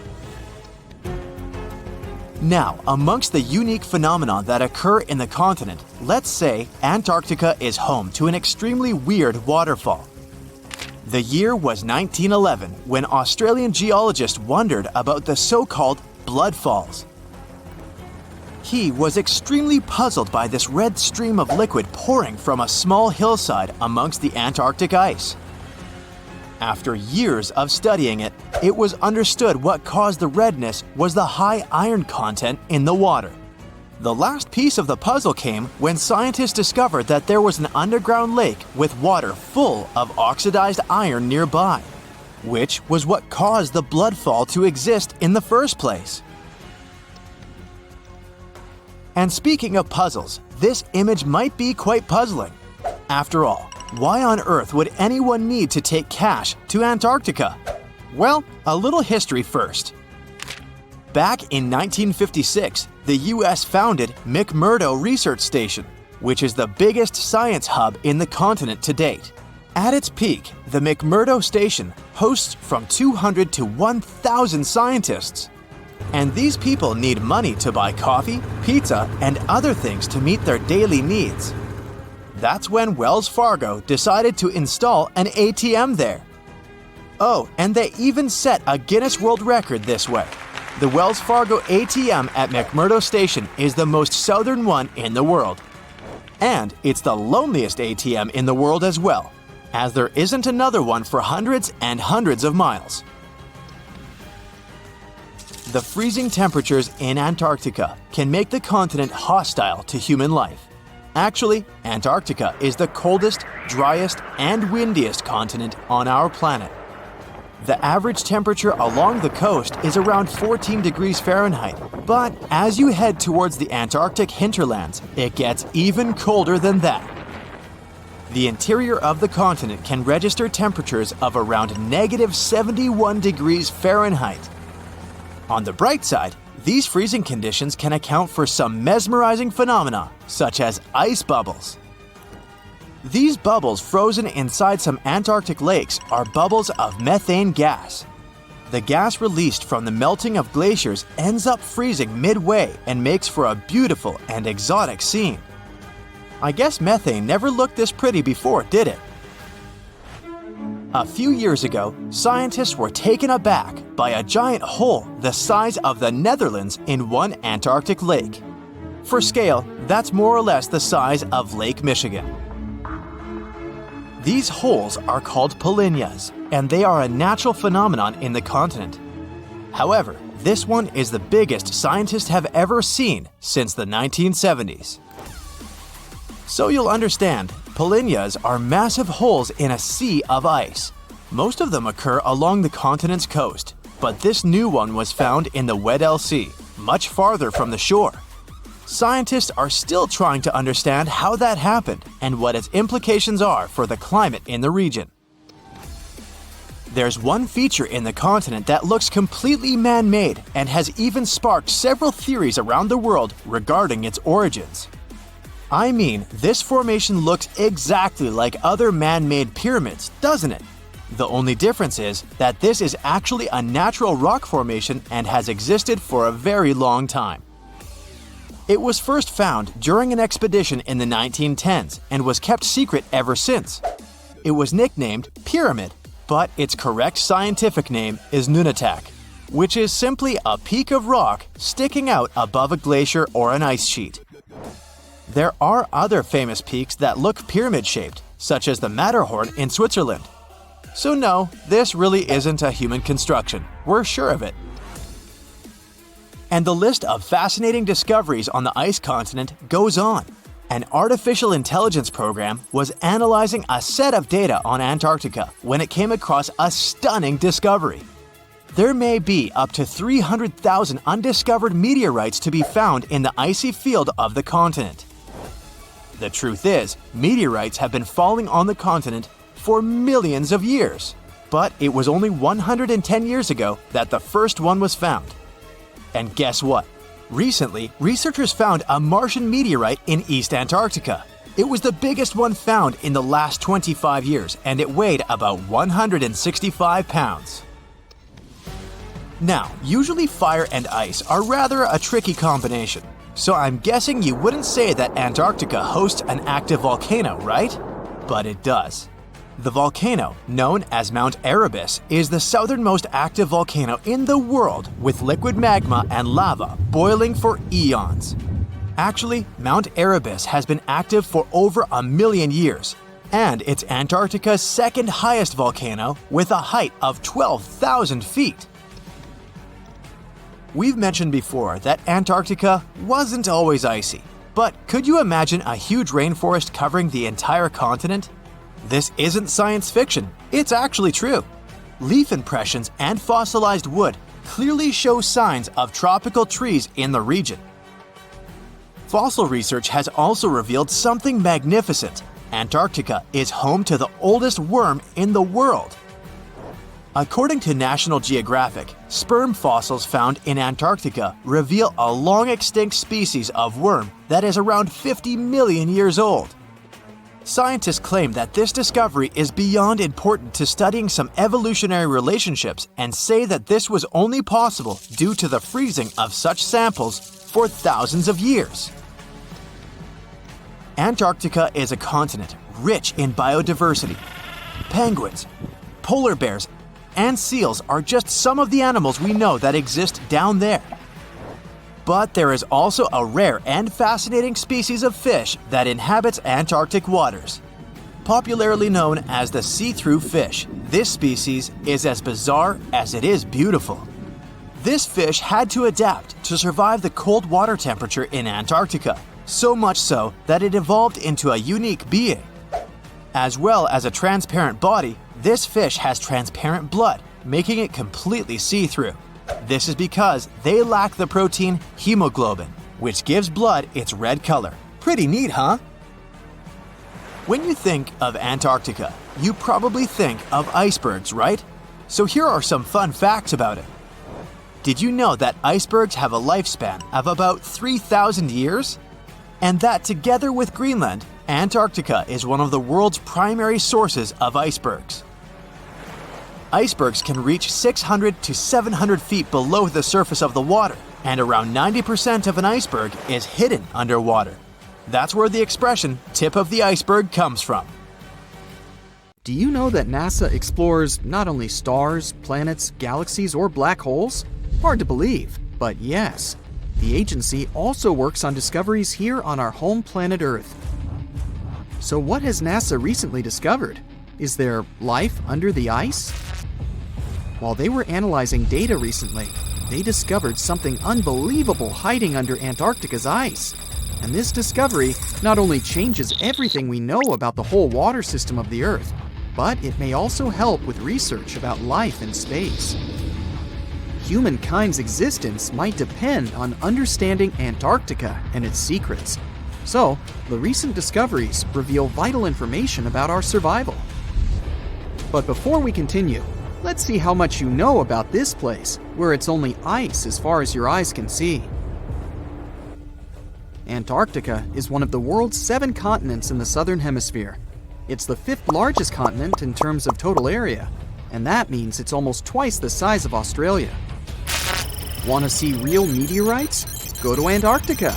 Now, amongst the unique phenomena that occur in the continent, let's say Antarctica is home to an extremely weird waterfall. The year was 1911 when Australian geologists wondered about the so-called blood falls. He was extremely puzzled by this red stream of liquid pouring from a small hillside amongst the Antarctic ice. After years of studying it, it was understood what caused the redness was the high iron content in the water. The last piece of the puzzle came when scientists discovered that there was an underground lake with water full of oxidized iron nearby, which was what caused the blood fall to exist in the first place. And speaking of puzzles, this image might be quite puzzling. After all, why on earth would anyone need to take cash to Antarctica? Well, a little history first. Back in 1956, the US founded McMurdo Research Station, which is the biggest science hub in the continent to date. At its peak, the McMurdo Station hosts from 200 to 1,000 scientists. And these people need money to buy coffee, pizza, and other things to meet their daily needs. That's when Wells Fargo decided to install an ATM there. Oh, and they even set a Guinness World Record this way. The Wells Fargo ATM at McMurdo Station is the most southern one in the world. And it's the loneliest ATM in the world as well, as there isn't another one for hundreds and hundreds of miles. The freezing temperatures in Antarctica can make the continent hostile to human life. Actually, Antarctica is the coldest, driest, and windiest continent on our planet. The average temperature along the coast is around 14 degrees Fahrenheit, but as you head towards the Antarctic hinterlands, it gets even colder than that. The interior of the continent can register temperatures of around -71 degrees Fahrenheit. On the bright side, these freezing conditions can account for some mesmerizing phenomena, such as ice bubbles. These bubbles frozen inside some Antarctic lakes are bubbles of methane gas. The gas released from the melting of glaciers ends up freezing midway and makes for a beautiful and exotic scene. I guess methane never looked this pretty before, did it? A few years ago, scientists were taken aback by a giant hole the size of the Netherlands in one Antarctic lake. For scale, that's more or less the size of Lake Michigan. These holes are called polynyas, and they are a natural phenomenon in the continent. However, this one is the biggest scientists have ever seen since the 1970s. So you'll understand, polynyas are massive holes in a sea of ice. Most of them occur along the continent's coast, but this new one was found in the Weddell Sea, much farther from the shore. Scientists are still trying to understand how that happened and what its implications are for the climate in the region. There's one feature in the continent that looks completely man-made and has even sparked several theories around the world regarding its origins. I mean, this formation looks exactly like other man-made pyramids, doesn't it? The only difference is that this is actually a natural rock formation and has existed for a very long time. It was first found during an expedition in the 1910s and was kept secret ever since. It was nicknamed Pyramid, but its correct scientific name is Nunatak, which is simply a peak of rock sticking out above a glacier or an ice sheet. There are other famous peaks that look pyramid-shaped, such as the Matterhorn in Switzerland. So no, this really isn't a human construction, we're sure of it. And the list of fascinating discoveries on the ice continent goes on. An artificial intelligence program was analyzing a set of data on Antarctica when it came across a stunning discovery. There may be up to 300,000 undiscovered meteorites to be found in the icy field of the continent. The truth is, meteorites have been falling on the continent for millions of years, but it was only 110 years ago that the first one was found. And guess what? Recently, researchers found a Martian meteorite in East Antarctica. It was the biggest one found in the last 25 years, and it weighed about 165 pounds. Now, usually fire and ice are rather a tricky combination, so I'm guessing you wouldn't say that Antarctica hosts an active volcano, right? But it does. The volcano, known as Mount Erebus, is the southernmost active volcano in the world with liquid magma and lava boiling for eons. Actually, Mount Erebus has been active for over 1 million years, and it's Antarctica's second highest volcano with a height of 12,000 feet. We've mentioned before that Antarctica wasn't always icy, but could you imagine a huge rainforest covering the entire continent? This isn't science fiction, it's actually true. Leaf impressions and fossilized wood clearly show signs of tropical trees in the region. Fossil research has also revealed something magnificent. Antarctica is home to the oldest worm in the world. According to National Geographic, sperm fossils found in Antarctica reveal a long-extinct species of worm that is around 50 million years old. Scientists claim that this discovery is beyond important to studying some evolutionary relationships and say that this was only possible due to the freezing of such samples for thousands of years. Antarctica is a continent rich in biodiversity. Penguins, polar bears, and seals are just some of the animals we know that exist down there. But there is also a rare and fascinating species of fish that inhabits Antarctic waters. Popularly known as the see-through fish, this species is as bizarre as it is beautiful. This fish had to adapt to survive the cold water temperature in Antarctica, so much so that it evolved into a unique being. As well as a transparent body, this fish has transparent blood, making it completely see-through. This is because they lack the protein hemoglobin, which gives blood its red color. Pretty neat, huh? When you think of Antarctica, you probably think of icebergs, right? So here are some fun facts about it. Did you know that icebergs have a lifespan of about 3,000 years? And that together with Greenland, Antarctica is one of the world's primary sources of icebergs. Icebergs can reach 600 to 700 feet below the surface of the water, and around 90% of an iceberg is hidden underwater. That's where the expression "tip of the iceberg" comes from. Do you know that NASA explores not only stars, planets, galaxies, or black holes? Hard to believe, but yes. The agency also works on discoveries here on our home planet Earth. So what has NASA recently discovered? Is there life under the ice? While they were analyzing data recently, they discovered something unbelievable hiding under Antarctica's ice. And this discovery not only changes everything we know about the whole water system of the Earth, but it may also help with research about life in space. Humankind's existence might depend on understanding Antarctica and its secrets. So, the recent discoveries reveal vital information about our survival. But before we continue, let's see how much you know about this place, where it's only ice as far as your eyes can see. Antarctica is one of the world's 7 continents in the southern hemisphere. It's the 5th largest continent in terms of total area, and that means it's almost twice the size of Australia. Want to see real meteorites? Go to Antarctica.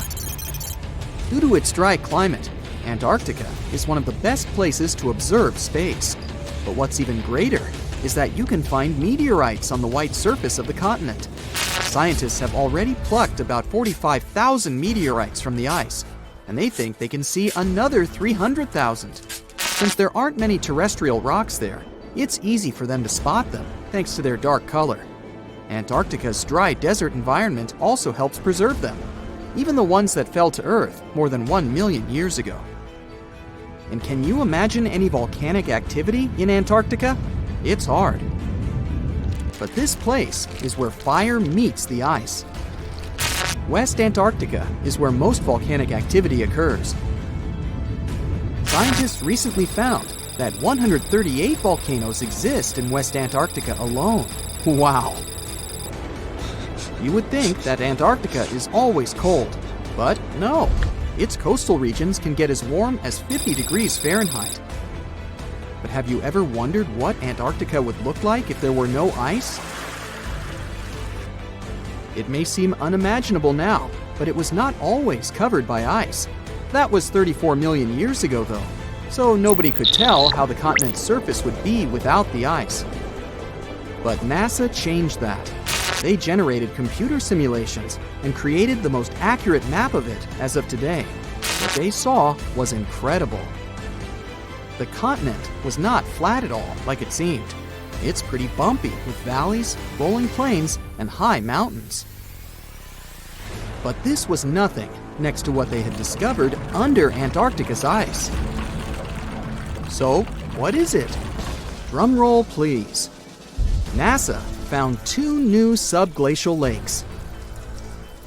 Due to its dry climate, Antarctica is one of the best places to observe space. But what's even greater is that you can find meteorites on the white surface of the continent. Scientists have already plucked about 45,000 meteorites from the ice, and they think they can see another 300,000. Since there aren't many terrestrial rocks there, it's easy for them to spot them, thanks to their dark color. Antarctica's dry desert environment also helps preserve them, even the ones that fell to Earth more than 1 million years ago. And can you imagine any volcanic activity in Antarctica? It's hard. But this place is where fire meets the ice. West Antarctica is where most volcanic activity occurs. Scientists recently found that 138 volcanoes exist in West Antarctica alone. Wow! You would think that Antarctica is always cold, but no. Its coastal regions can get as warm as 50 degrees Fahrenheit. But have you ever wondered what Antarctica would look like if there were no ice? It may seem unimaginable now, but it was not always covered by ice. That was 34 million years ago, though, so nobody could tell how the continent's surface would be without the ice. But NASA changed that. They generated computer simulations and created the most accurate map of it as of today. What they saw was incredible. The continent was not flat at all like it seemed. It's pretty bumpy with valleys, rolling plains, and high mountains. But this was nothing next to what they had discovered under Antarctica's ice. So, what is it? Drum roll, please. NASA found 2 new subglacial lakes.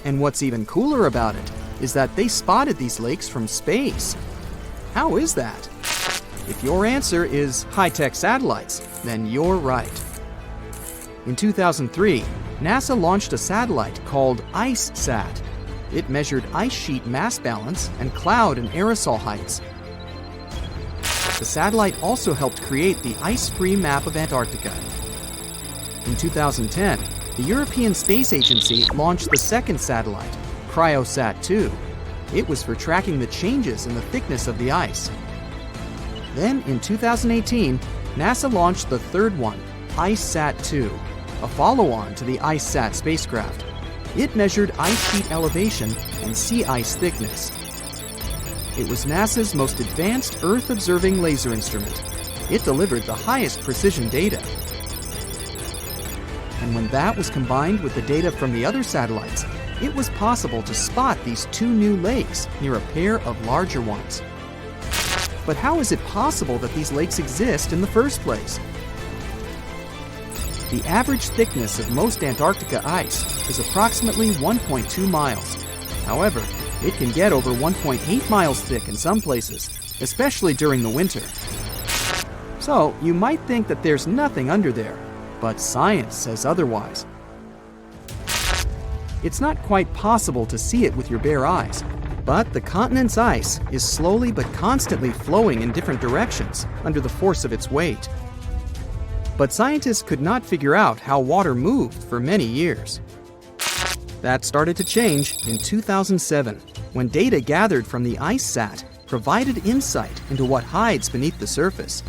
And what's even cooler about it is that they spotted these lakes from space. How is that? If your answer is high-tech satellites, then you're right. In 2003, NASA launched a satellite called IceSat. It measured ice sheet mass balance and cloud and aerosol heights. The satellite also helped create the ice-free map of Antarctica. In 2010, the European Space Agency launched the second satellite, CryoSat-2. It was for tracking the changes in the thickness of the ice. Then, in 2018, NASA launched the third one, IceSat-2, a follow-on to the IceSat spacecraft. It measured ice sheet elevation and sea ice thickness. It was NASA's most advanced Earth-observing laser instrument. It delivered the highest precision data. And when that was combined with the data from the other satellites, it was possible to spot these 2 new lakes near a pair of larger ones. But how is it possible that these lakes exist in the first place? The average thickness of most Antarctica ice is approximately 1.2 miles. However, it can get over 1.8 miles thick in some places, especially during the winter. So, you might think that there's nothing under there, but science says otherwise. It's not quite possible to see it with your bare eyes, but the continent's ice is slowly but constantly flowing in different directions under the force of its weight. But scientists could not figure out how water moved for many years. That started to change in 2007, when data gathered from the IceSat provided insight into what hides beneath the surface.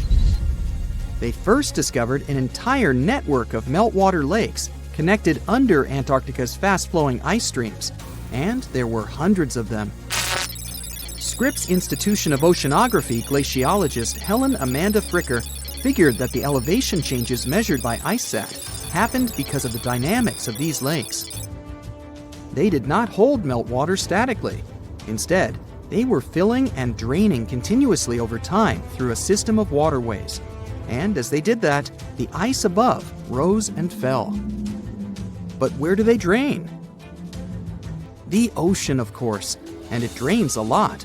They first discovered an entire network of meltwater lakes connected under Antarctica's fast-flowing ice streams, and there were hundreds of them. Scripps Institution of Oceanography glaciologist Helen Amanda Fricker figured that the elevation changes measured by IceSat happened because of the dynamics of these lakes. They did not hold meltwater statically. Instead, they were filling and draining continuously over time through a system of waterways. And as they did that, the ice above rose and fell. But where do they drain? The ocean, of course, and it drains a lot.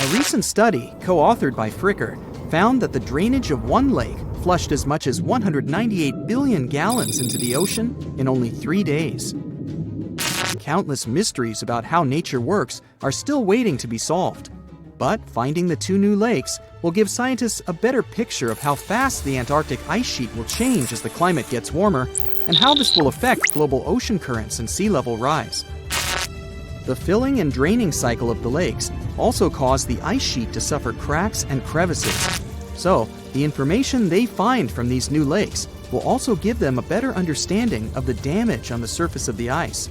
A recent study, co-authored by Fricker, found that the drainage of one lake flushed as much as 198 billion gallons into the ocean in only 3 days. Countless mysteries about how nature works are still waiting to be solved. But finding the 2 new lakes will give scientists a better picture of how fast the Antarctic ice sheet will change as the climate gets warmer, and how this will affect global ocean currents and sea level rise. The filling and draining cycle of the lakes also caused the ice sheet to suffer cracks and crevices. So, the information they find from these new lakes will also give them a better understanding of the damage on the surface of the ice.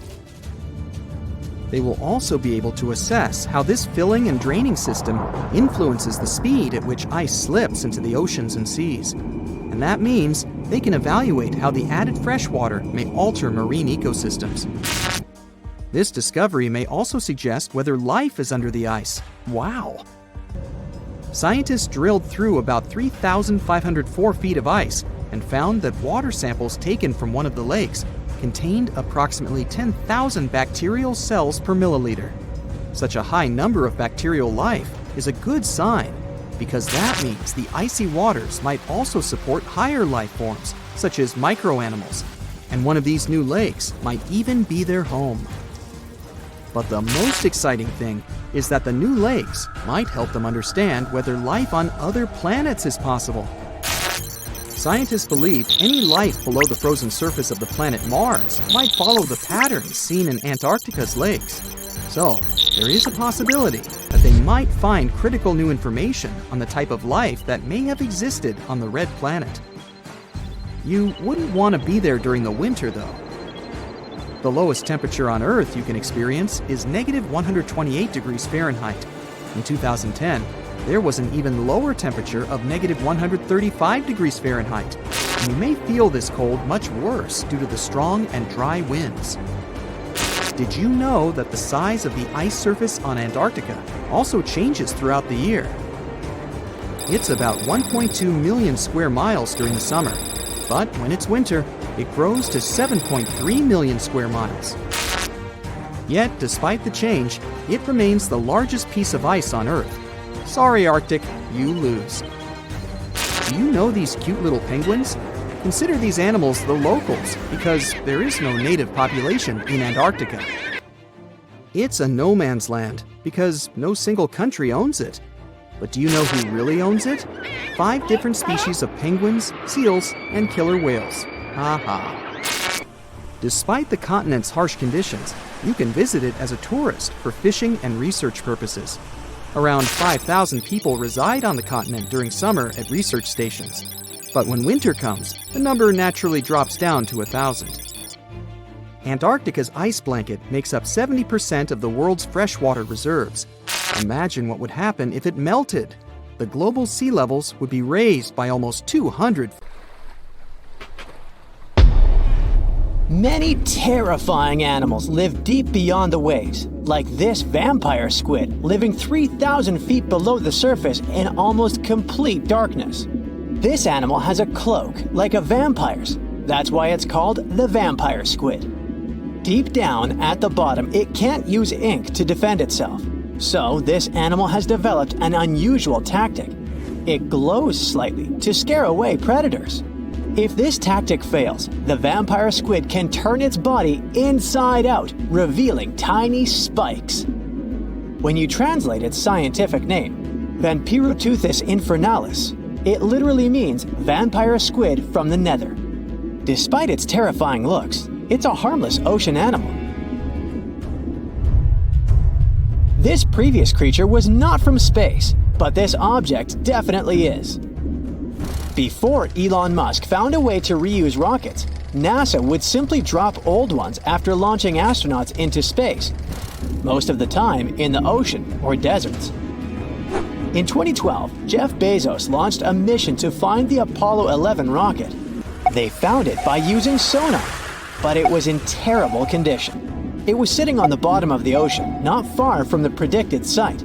They will also be able to assess how this filling and draining system influences the speed at which ice slips into the oceans and seas. And that means they can evaluate how the added fresh water may alter marine ecosystems. This discovery may also suggest whether life is under the ice. Wow! Scientists drilled through about 3,504 feet of ice and found that water samples taken from one of the lakes contained approximately 10,000 bacterial cells per milliliter. Such a high number of bacterial life is a good sign, because that means the icy waters might also support higher life forms, such as microanimals, and one of these new lakes might even be their home. But the most exciting thing is that the new lakes might help them understand whether life on other planets is possible. Scientists believe any life below the frozen surface of the planet Mars might follow the patterns seen in Antarctica's lakes. So, there is a possibility that they might find critical new information on the type of life that may have existed on the red planet. You wouldn't want to be there during the winter, though. The lowest temperature on Earth you can experience is negative 128 degrees Fahrenheit. In 2010, there was an even lower temperature of negative 135 degrees Fahrenheit. And you may feel this cold much worse due to the strong and dry winds. Did you know that the size of the ice surface on Antarctica also changes throughout the year? It's about 1.2 million square miles during the summer, but when it's winter, it grows to 7.3 million square miles. Yet, despite the change, it remains the largest piece of ice on Earth. Sorry, Arctic, you lose. Do you know these cute little penguins? Consider these animals the locals, because there is no native population in Antarctica. It's a no man's land, because no single country owns it. But do you know who really owns it? 5 different species of penguins, seals, and killer whales. Ha. Despite the continent's harsh conditions, you can visit it as a tourist for fishing and research purposes. Around 5,000 people reside on the continent during summer at research stations. But when winter comes, the number naturally drops down to 1,000. Antarctica's ice blanket makes up 70% of the world's freshwater reserves. Imagine what would happen if it melted. The global sea levels would be raised by almost 200. Many terrifying animals live deep beyond the waves, like this vampire squid living 3,000 feet below the surface in almost complete darkness. This animal has a cloak, like a vampire's. That's why it's called the vampire squid. Deep down at the bottom, it can't use ink to defend itself. So this animal has developed an unusual tactic. It glows slightly to scare away predators. If this tactic fails, the vampire squid can turn its body inside out, revealing tiny spikes. When you translate its scientific name, Vampiroteuthis infernalis, it literally means vampire squid from the nether. Despite its terrifying looks, it's a harmless ocean animal. This previous creature was not from space, but this object definitely is. Before Elon Musk found a way to reuse rockets, NASA would simply drop old ones after launching astronauts into space, most of the time in the ocean or deserts. In 2012, Jeff Bezos launched a mission to find the Apollo 11 rocket. They found it by using sonar, but it was in terrible condition. It was sitting on the bottom of the ocean, not far from the predicted site.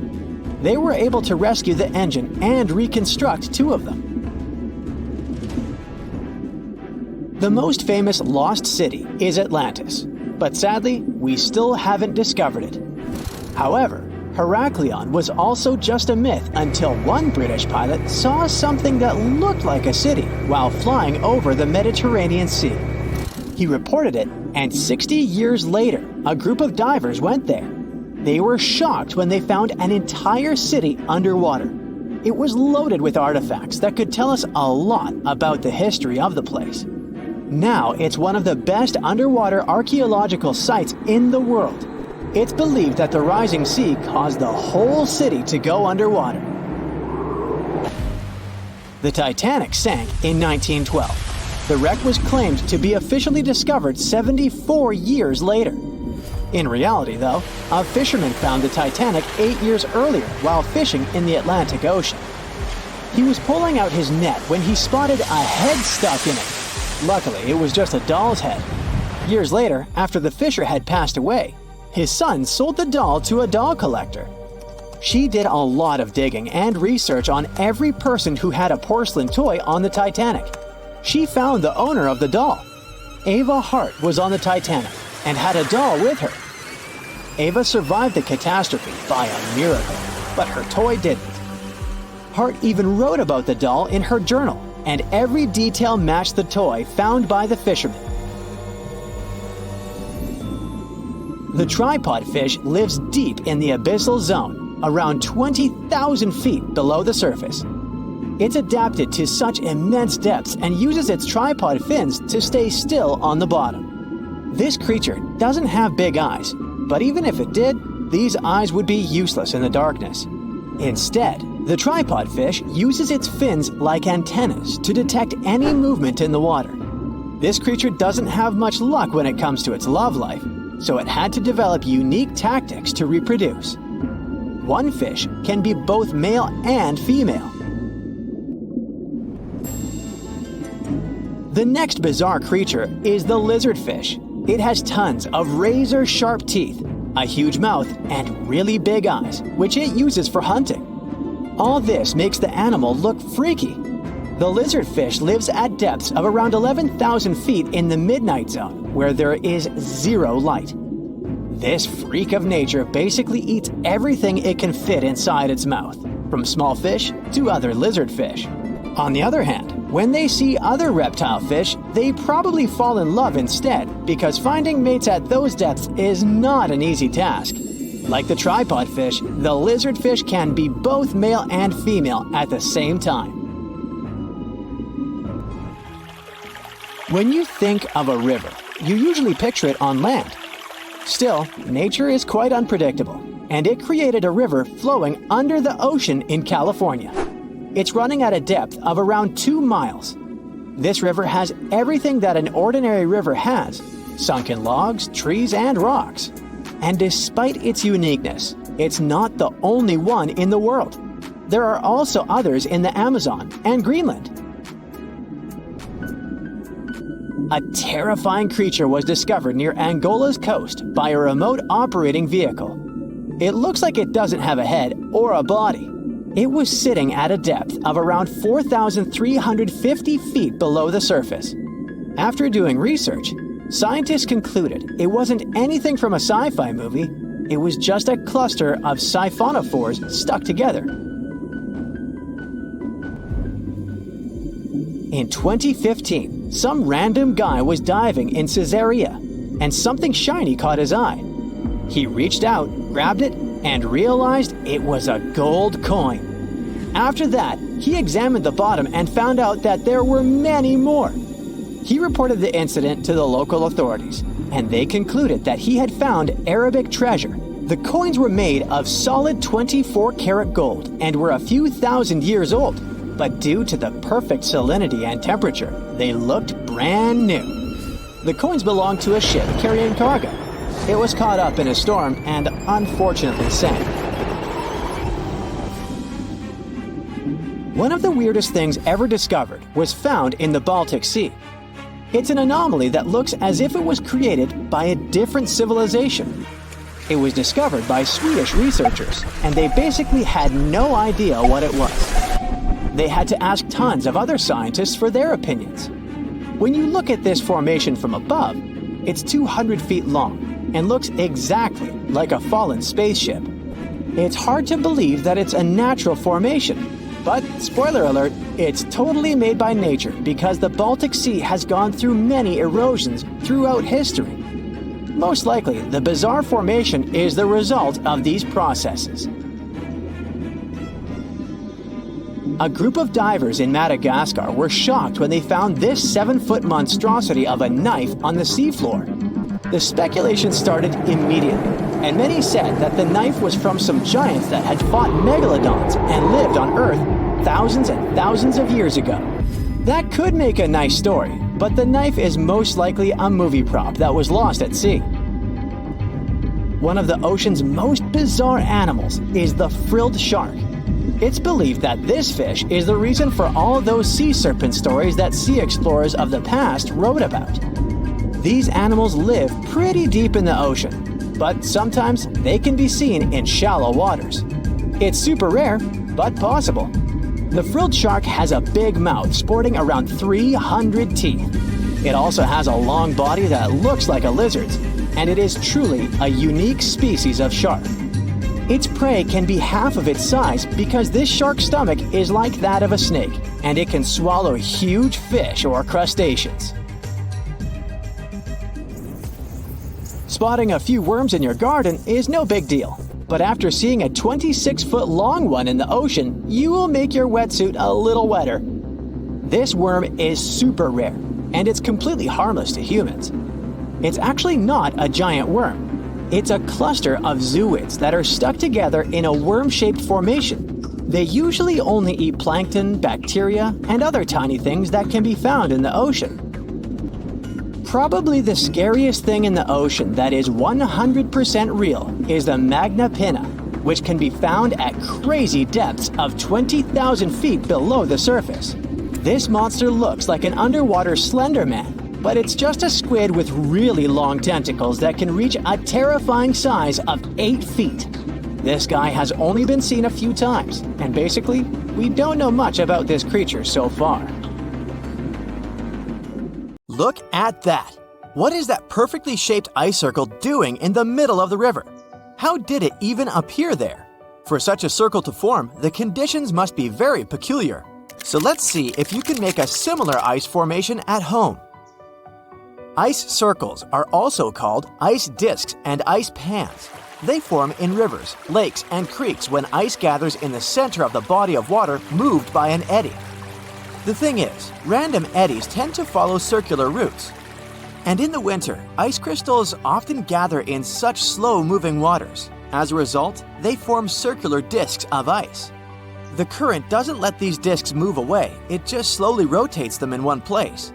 They were able to rescue the engine and reconstruct 2 of them. The most famous lost city is Atlantis, but sadly, we still haven't discovered it. However, Heraklion was also just a myth until one British pilot saw something that looked like a city while flying over the Mediterranean Sea. He reported it, and 60 years later, a group of divers went there. They were shocked when they found an entire city underwater. It was loaded with artifacts that could tell us a lot about the history of the place. Now it's one of the best underwater archaeological sites in the world. It's believed that the rising sea caused the whole city to go underwater. The Titanic sank in 1912. The wreck was claimed to be officially discovered 74 years later. In reality, though, a fisherman found the Titanic 8 years earlier while fishing in the Atlantic Ocean. He was pulling out his net when he spotted a head stuck in it. Luckily, it was just a doll's head. Years later, after the fisher had passed away, his son sold the doll to a doll collector. She did a lot of digging and research on every person who had a porcelain toy on the Titanic. She found the owner of the doll. Ava Hart was on the Titanic and had a doll with her. Ava survived the catastrophe by a miracle, but her toy didn't. Hart even wrote about the doll in her journal, and every detail matched the toy found by the fisherman. The tripod fish lives deep in the abyssal zone, around 20,000 feet below the surface. It's adapted to such immense depths and uses its tripod fins to stay still on the bottom. This creature doesn't have big eyes, but even if it did, these eyes would be useless in the darkness. Instead, the tripod fish uses its fins like antennas to detect any movement in the water. This creature doesn't have much luck when it comes to its love life, so it had to develop unique tactics to reproduce. One fish can be both male and female. The next bizarre creature is the lizardfish. It has tons of razor-sharp teeth, a huge mouth, and really big eyes, which it uses for hunting. All this makes the animal look freaky. The lizardfish lives at depths of around 11,000 feet in the midnight zone, where there is zero light. This freak of nature basically eats everything it can fit inside its mouth, from small fish to other lizardfish. On the other hand, when they see other reptile fish, they probably fall in love instead, because finding mates at those depths is not an easy task. Like the tripod fish, the lizardfish can be both male and female at the same time. When you think of a river, you usually picture it on land. Still, nature is quite unpredictable, and it created a river flowing under the ocean in California. It's running at a depth of around 2 miles. This river has everything that an ordinary river has: sunken logs, trees, and rocks. And despite its uniqueness, it's not the only one in the world. There are also others in the Amazon and Greenland. A terrifying creature was discovered near Angola's coast by a remote operating vehicle. It looks like it doesn't have a head or a body. It was sitting at a depth of around 4,350 feet below the surface. After doing research, scientists concluded it wasn't anything from a sci-fi movie. It was just a cluster of siphonophores stuck together. In 2015, some random guy was diving in Caesarea, and something shiny caught his eye. He reached out, grabbed it, and realized it was a gold coin. After that, he examined the bottom and found out that there were many more. He reported the incident to the local authorities, and they concluded that he had found Arabic treasure. The coins were made of solid 24-karat gold and were a few thousand years old, but due to the perfect salinity and temperature, they looked brand new. The coins belonged to a ship carrying cargo. It was caught up in a storm and unfortunately sank. One of the weirdest things ever discovered was found in the Baltic Sea. It's an anomaly that looks as if it was created by a different civilization. It was discovered by Swedish researchers, and they basically had no idea what it was. They had to ask tons of other scientists for their opinions. When you look at this formation from above, it's 200 feet long and looks exactly like a fallen spaceship. It's hard to believe that it's a natural formation, but spoiler alert, it's totally made by nature because the Baltic Sea has gone through many erosions throughout history. Most likely, the bizarre formation is the result of these processes. A group of divers in Madagascar were shocked when they found this 7-foot monstrosity of a knife on the seafloor. The speculation started immediately, and many said that the knife was from some giants that had fought megalodons and lived on Earth thousands and thousands of years ago. That could make a nice story, but the knife is most likely a movie prop that was lost at sea. One of the ocean's most bizarre animals is the frilled shark. It's believed that this fish is the reason for all those sea serpent stories that sea explorers of the past wrote about. These animals live pretty deep in the ocean, but sometimes they can be seen in shallow waters. It's super rare, but possible. The frilled shark has a big mouth sporting around 300 teeth. It also has a long body that looks like a lizard's, and it is truly a unique species of shark. Its prey can be half of its size because this shark's stomach is like that of a snake, and it can swallow huge fish or crustaceans. Spotting a few worms in your garden is no big deal, but after seeing a 26-foot long one in the ocean, you will make your wetsuit a little wetter. This worm is super rare, and it's completely harmless to humans. It's actually not a giant worm. It's a cluster of zooids that are stuck together in a worm-shaped formation. They usually only eat plankton, bacteria, and other tiny things that can be found in the ocean. Probably the scariest thing in the ocean that is 100% real is the Magna pinna, which can be found at crazy depths of 20,000 feet below the surface. This monster looks like an underwater Slender Man, but it's just a squid with really long tentacles that can reach a terrifying size of 8 feet. This guy has only been seen a few times, and basically, we don't know much about this creature so far. Look at that! What is that perfectly shaped ice circle doing in the middle of the river? How did it even appear there? For such a circle to form, the conditions must be very peculiar. So let's see if you can make a similar ice formation at home. Ice circles are also called ice discs and ice pans. They form in rivers, lakes, and creeks when ice gathers in the center of the body of water moved by an eddy. The thing is, random eddies tend to follow circular routes. And in the winter, ice crystals often gather in such slow-moving waters. As a result, they form circular discs of ice. The current doesn't let these discs move away, it just slowly rotates them in one place.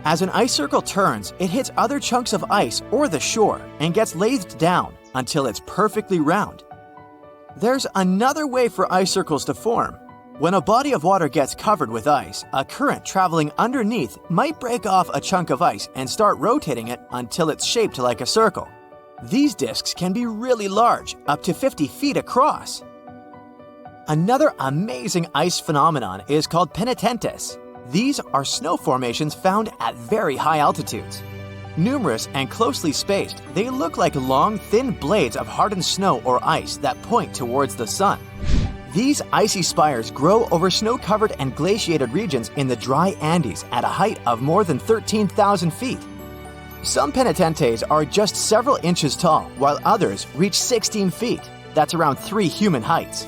As an ice circle turns, it hits other chunks of ice or the shore and gets lathed down until it's perfectly round. There's another way for ice circles to form. When a body of water gets covered with ice, a current traveling underneath might break off a chunk of ice and start rotating it until it's shaped like a circle. These discs can be really large, up to 50 feet across. Another amazing ice phenomenon is called penitentes. These are snow formations found at very high altitudes. Numerous and closely spaced, they look like long, thin blades of hardened snow or ice that point towards the sun. These icy spires grow over snow-covered and glaciated regions in the dry Andes at a height of more than 13,000 feet. Some penitentes are just several inches tall, while others reach 16 feet. That's around 3 human heights.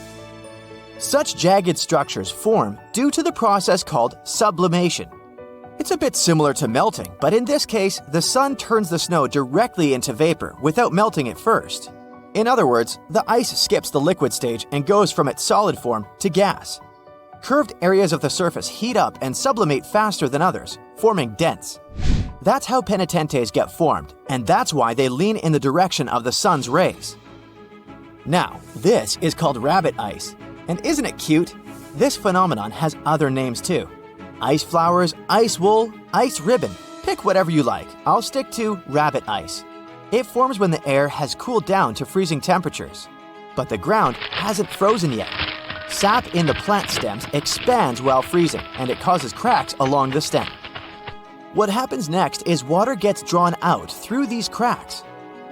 Such jagged structures form due to the process called sublimation. It's a bit similar to melting, but in this case, the sun turns the snow directly into vapor without melting it first. In other words, the ice skips the liquid stage and goes from its solid form to gas. Curved areas of the surface heat up and sublimate faster than others, forming dents. That's how penitentes get formed, and that's why they lean in the direction of the sun's rays. Now, this is called rabbit ice, and isn't it cute? This phenomenon has other names too. Ice flowers, ice wool, ice ribbon, pick Pick whatever you like. I'll stick to rabbit ice. It forms when the air has cooled down to freezing temperatures. But the ground hasn't frozen yet. Sap in the plant stems expands while freezing, and it causes cracks along the stem. What happens next is water gets drawn out through these cracks.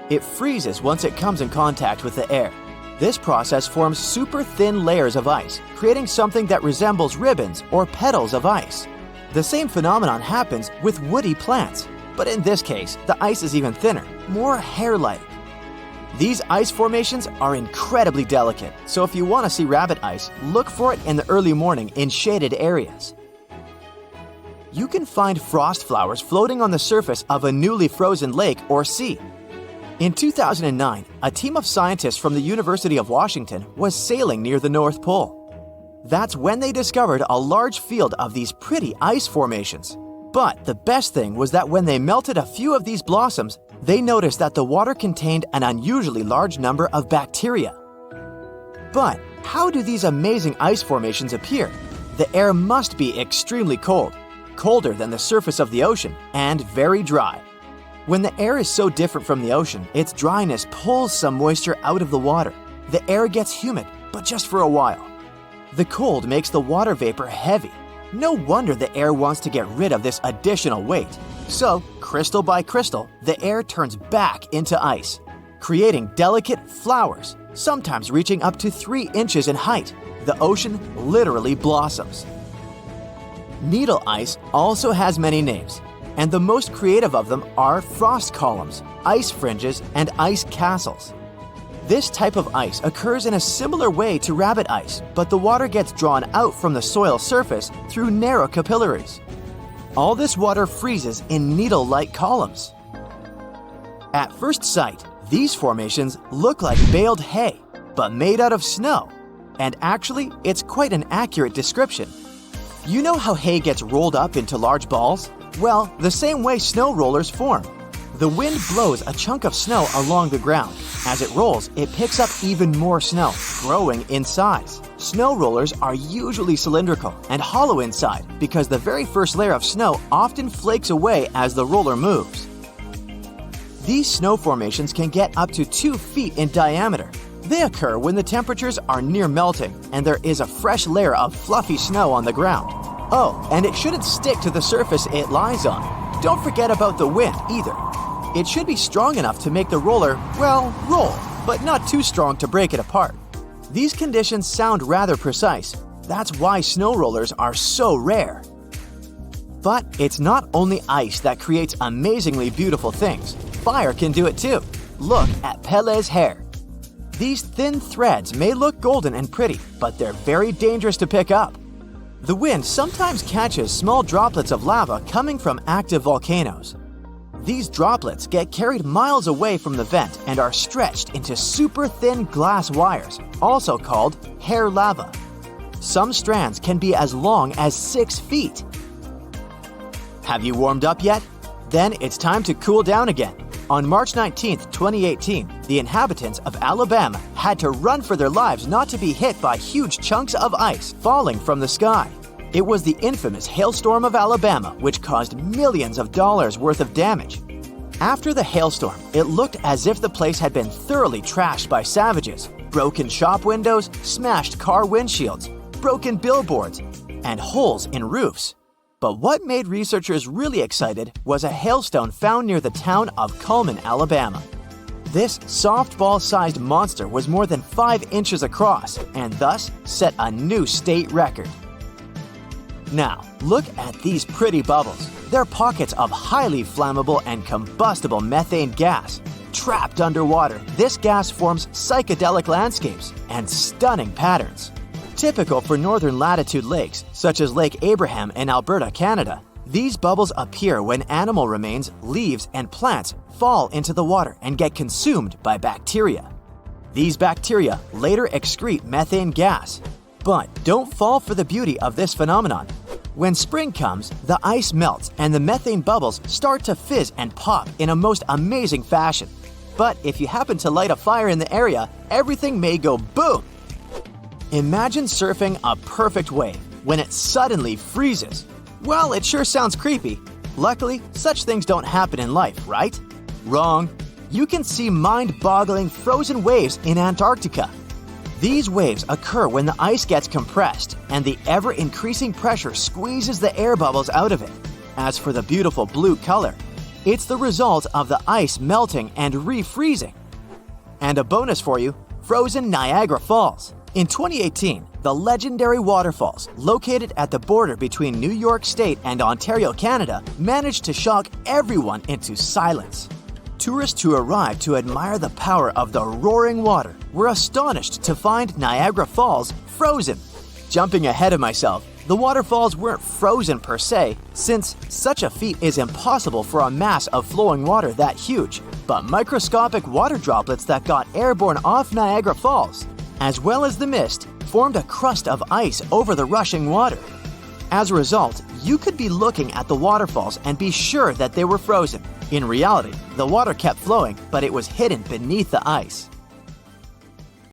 It freezes once it comes in contact with the air. This process forms super thin layers of ice, creating something that resembles ribbons or petals of ice. The same phenomenon happens with woody plants, but in this case, the ice is even thinner, more hair-like. These ice formations are incredibly delicate, so if you want to see rabbit ice, look for it in the early morning in shaded areas. You can find frost flowers floating on the surface of a newly frozen lake or sea. In 2009, a team of scientists from the University of Washington was sailing near the North Pole. That's when they discovered a large field of these pretty ice formations. But the best thing was that when they melted a few of these blossoms, they noticed that the water contained an unusually large number of bacteria. But how do these amazing ice formations appear? The air must be extremely cold, colder than the surface of the ocean, and very dry. When the air is so different from the ocean, its dryness pulls some moisture out of the water. The air gets humid, but just for a while. The cold makes the water vapor heavy. No wonder the air wants to get rid of this additional weight. So, crystal by crystal, the air turns back into ice, creating delicate flowers, sometimes reaching up to 3 inches in height. The ocean literally blossoms. Needle ice also has many names, and the most creative of them are frost columns, ice fringes, and ice castles. This type of ice occurs in a similar way to rabbit ice, but the water gets drawn out from the soil surface through narrow capillaries. All this water freezes in needle-like columns. At first sight, these formations look like baled hay, but made out of snow. And actually, it's quite an accurate description. You know how hay gets rolled up into large balls? Well, the same way snow rollers form. The wind blows a chunk of snow along the ground. As it rolls, it picks up even more snow, growing in size. Snow rollers are usually cylindrical and hollow inside because the very first layer of snow often flakes away as the roller moves. These snow formations can get up to 2 feet in diameter. They occur when the temperatures are near melting and there is a fresh layer of fluffy snow on the ground. Oh, and it shouldn't stick to the surface it lies on. Don't forget about the wind either. It should be strong enough to make the roller, well, roll, but not too strong to break it apart. These conditions sound rather precise. That's why snow rollers are so rare. But it's not only ice that creates amazingly beautiful things. Fire can do it too. Look at Pele's hair. These thin threads may look golden and pretty, but they're very dangerous to pick up. The wind sometimes catches small droplets of lava coming from active volcanoes. These droplets get carried miles away from the vent and are stretched into super thin glass wires, also called hair lava. Some strands can be as long as 6 feet. Have you warmed up yet? Then it's time to cool down again. On March 19, 2018, the inhabitants of Alabama had to run for their lives not to be hit by huge chunks of ice falling from the sky. It was the infamous hailstorm of Alabama, which caused millions of dollars worth of damage. After the hailstorm, it looked as if the place had been thoroughly trashed by savages. Broken shop windows, smashed car windshields, broken billboards, and holes in roofs. But what made researchers really excited was a hailstone found near the town of Cullman, Alabama. This softball-sized monster was more than 5 inches across and thus set a new state record. Now, look at these pretty bubbles. They're pockets of highly flammable and combustible methane gas. Trapped underwater, this gas forms psychedelic landscapes and stunning patterns. Typical for northern latitude lakes, such as Lake Abraham in Alberta, Canada, these bubbles appear when animal remains, leaves, and plants fall into the water and get consumed by bacteria. These bacteria later excrete methane gas. But don't fall for the beauty of this phenomenon. When spring comes, the ice melts and the methane bubbles start to fizz and pop in a most amazing fashion. But if you happen to light a fire in the area, everything may go boom. Imagine surfing a perfect wave when it suddenly freezes. Well, it sure sounds creepy, Luckily, such things don't happen in life, right? Wrong. You can see mind-boggling frozen waves in Antarctica. These waves occur when the ice gets compressed and the ever-increasing pressure squeezes the air bubbles out of it. As for the beautiful blue color, it's the result of the ice melting and refreezing. And a bonus for you, frozen Niagara Falls. In 2018, the legendary waterfalls located at the border between New York State and Ontario, Canada, managed to shock everyone into silence. Tourists who arrived to admire the power of the roaring water were astonished to find Niagara Falls frozen. Jumping ahead of myself, the waterfalls weren't frozen per se, since such a feat is impossible for a mass of flowing water that huge, but microscopic water droplets that got airborne off Niagara Falls, as well as the mist, formed a crust of ice over the rushing water. As a result, you could be looking at the waterfalls and be sure that they were frozen. In reality, the water kept flowing, but it was hidden beneath the ice.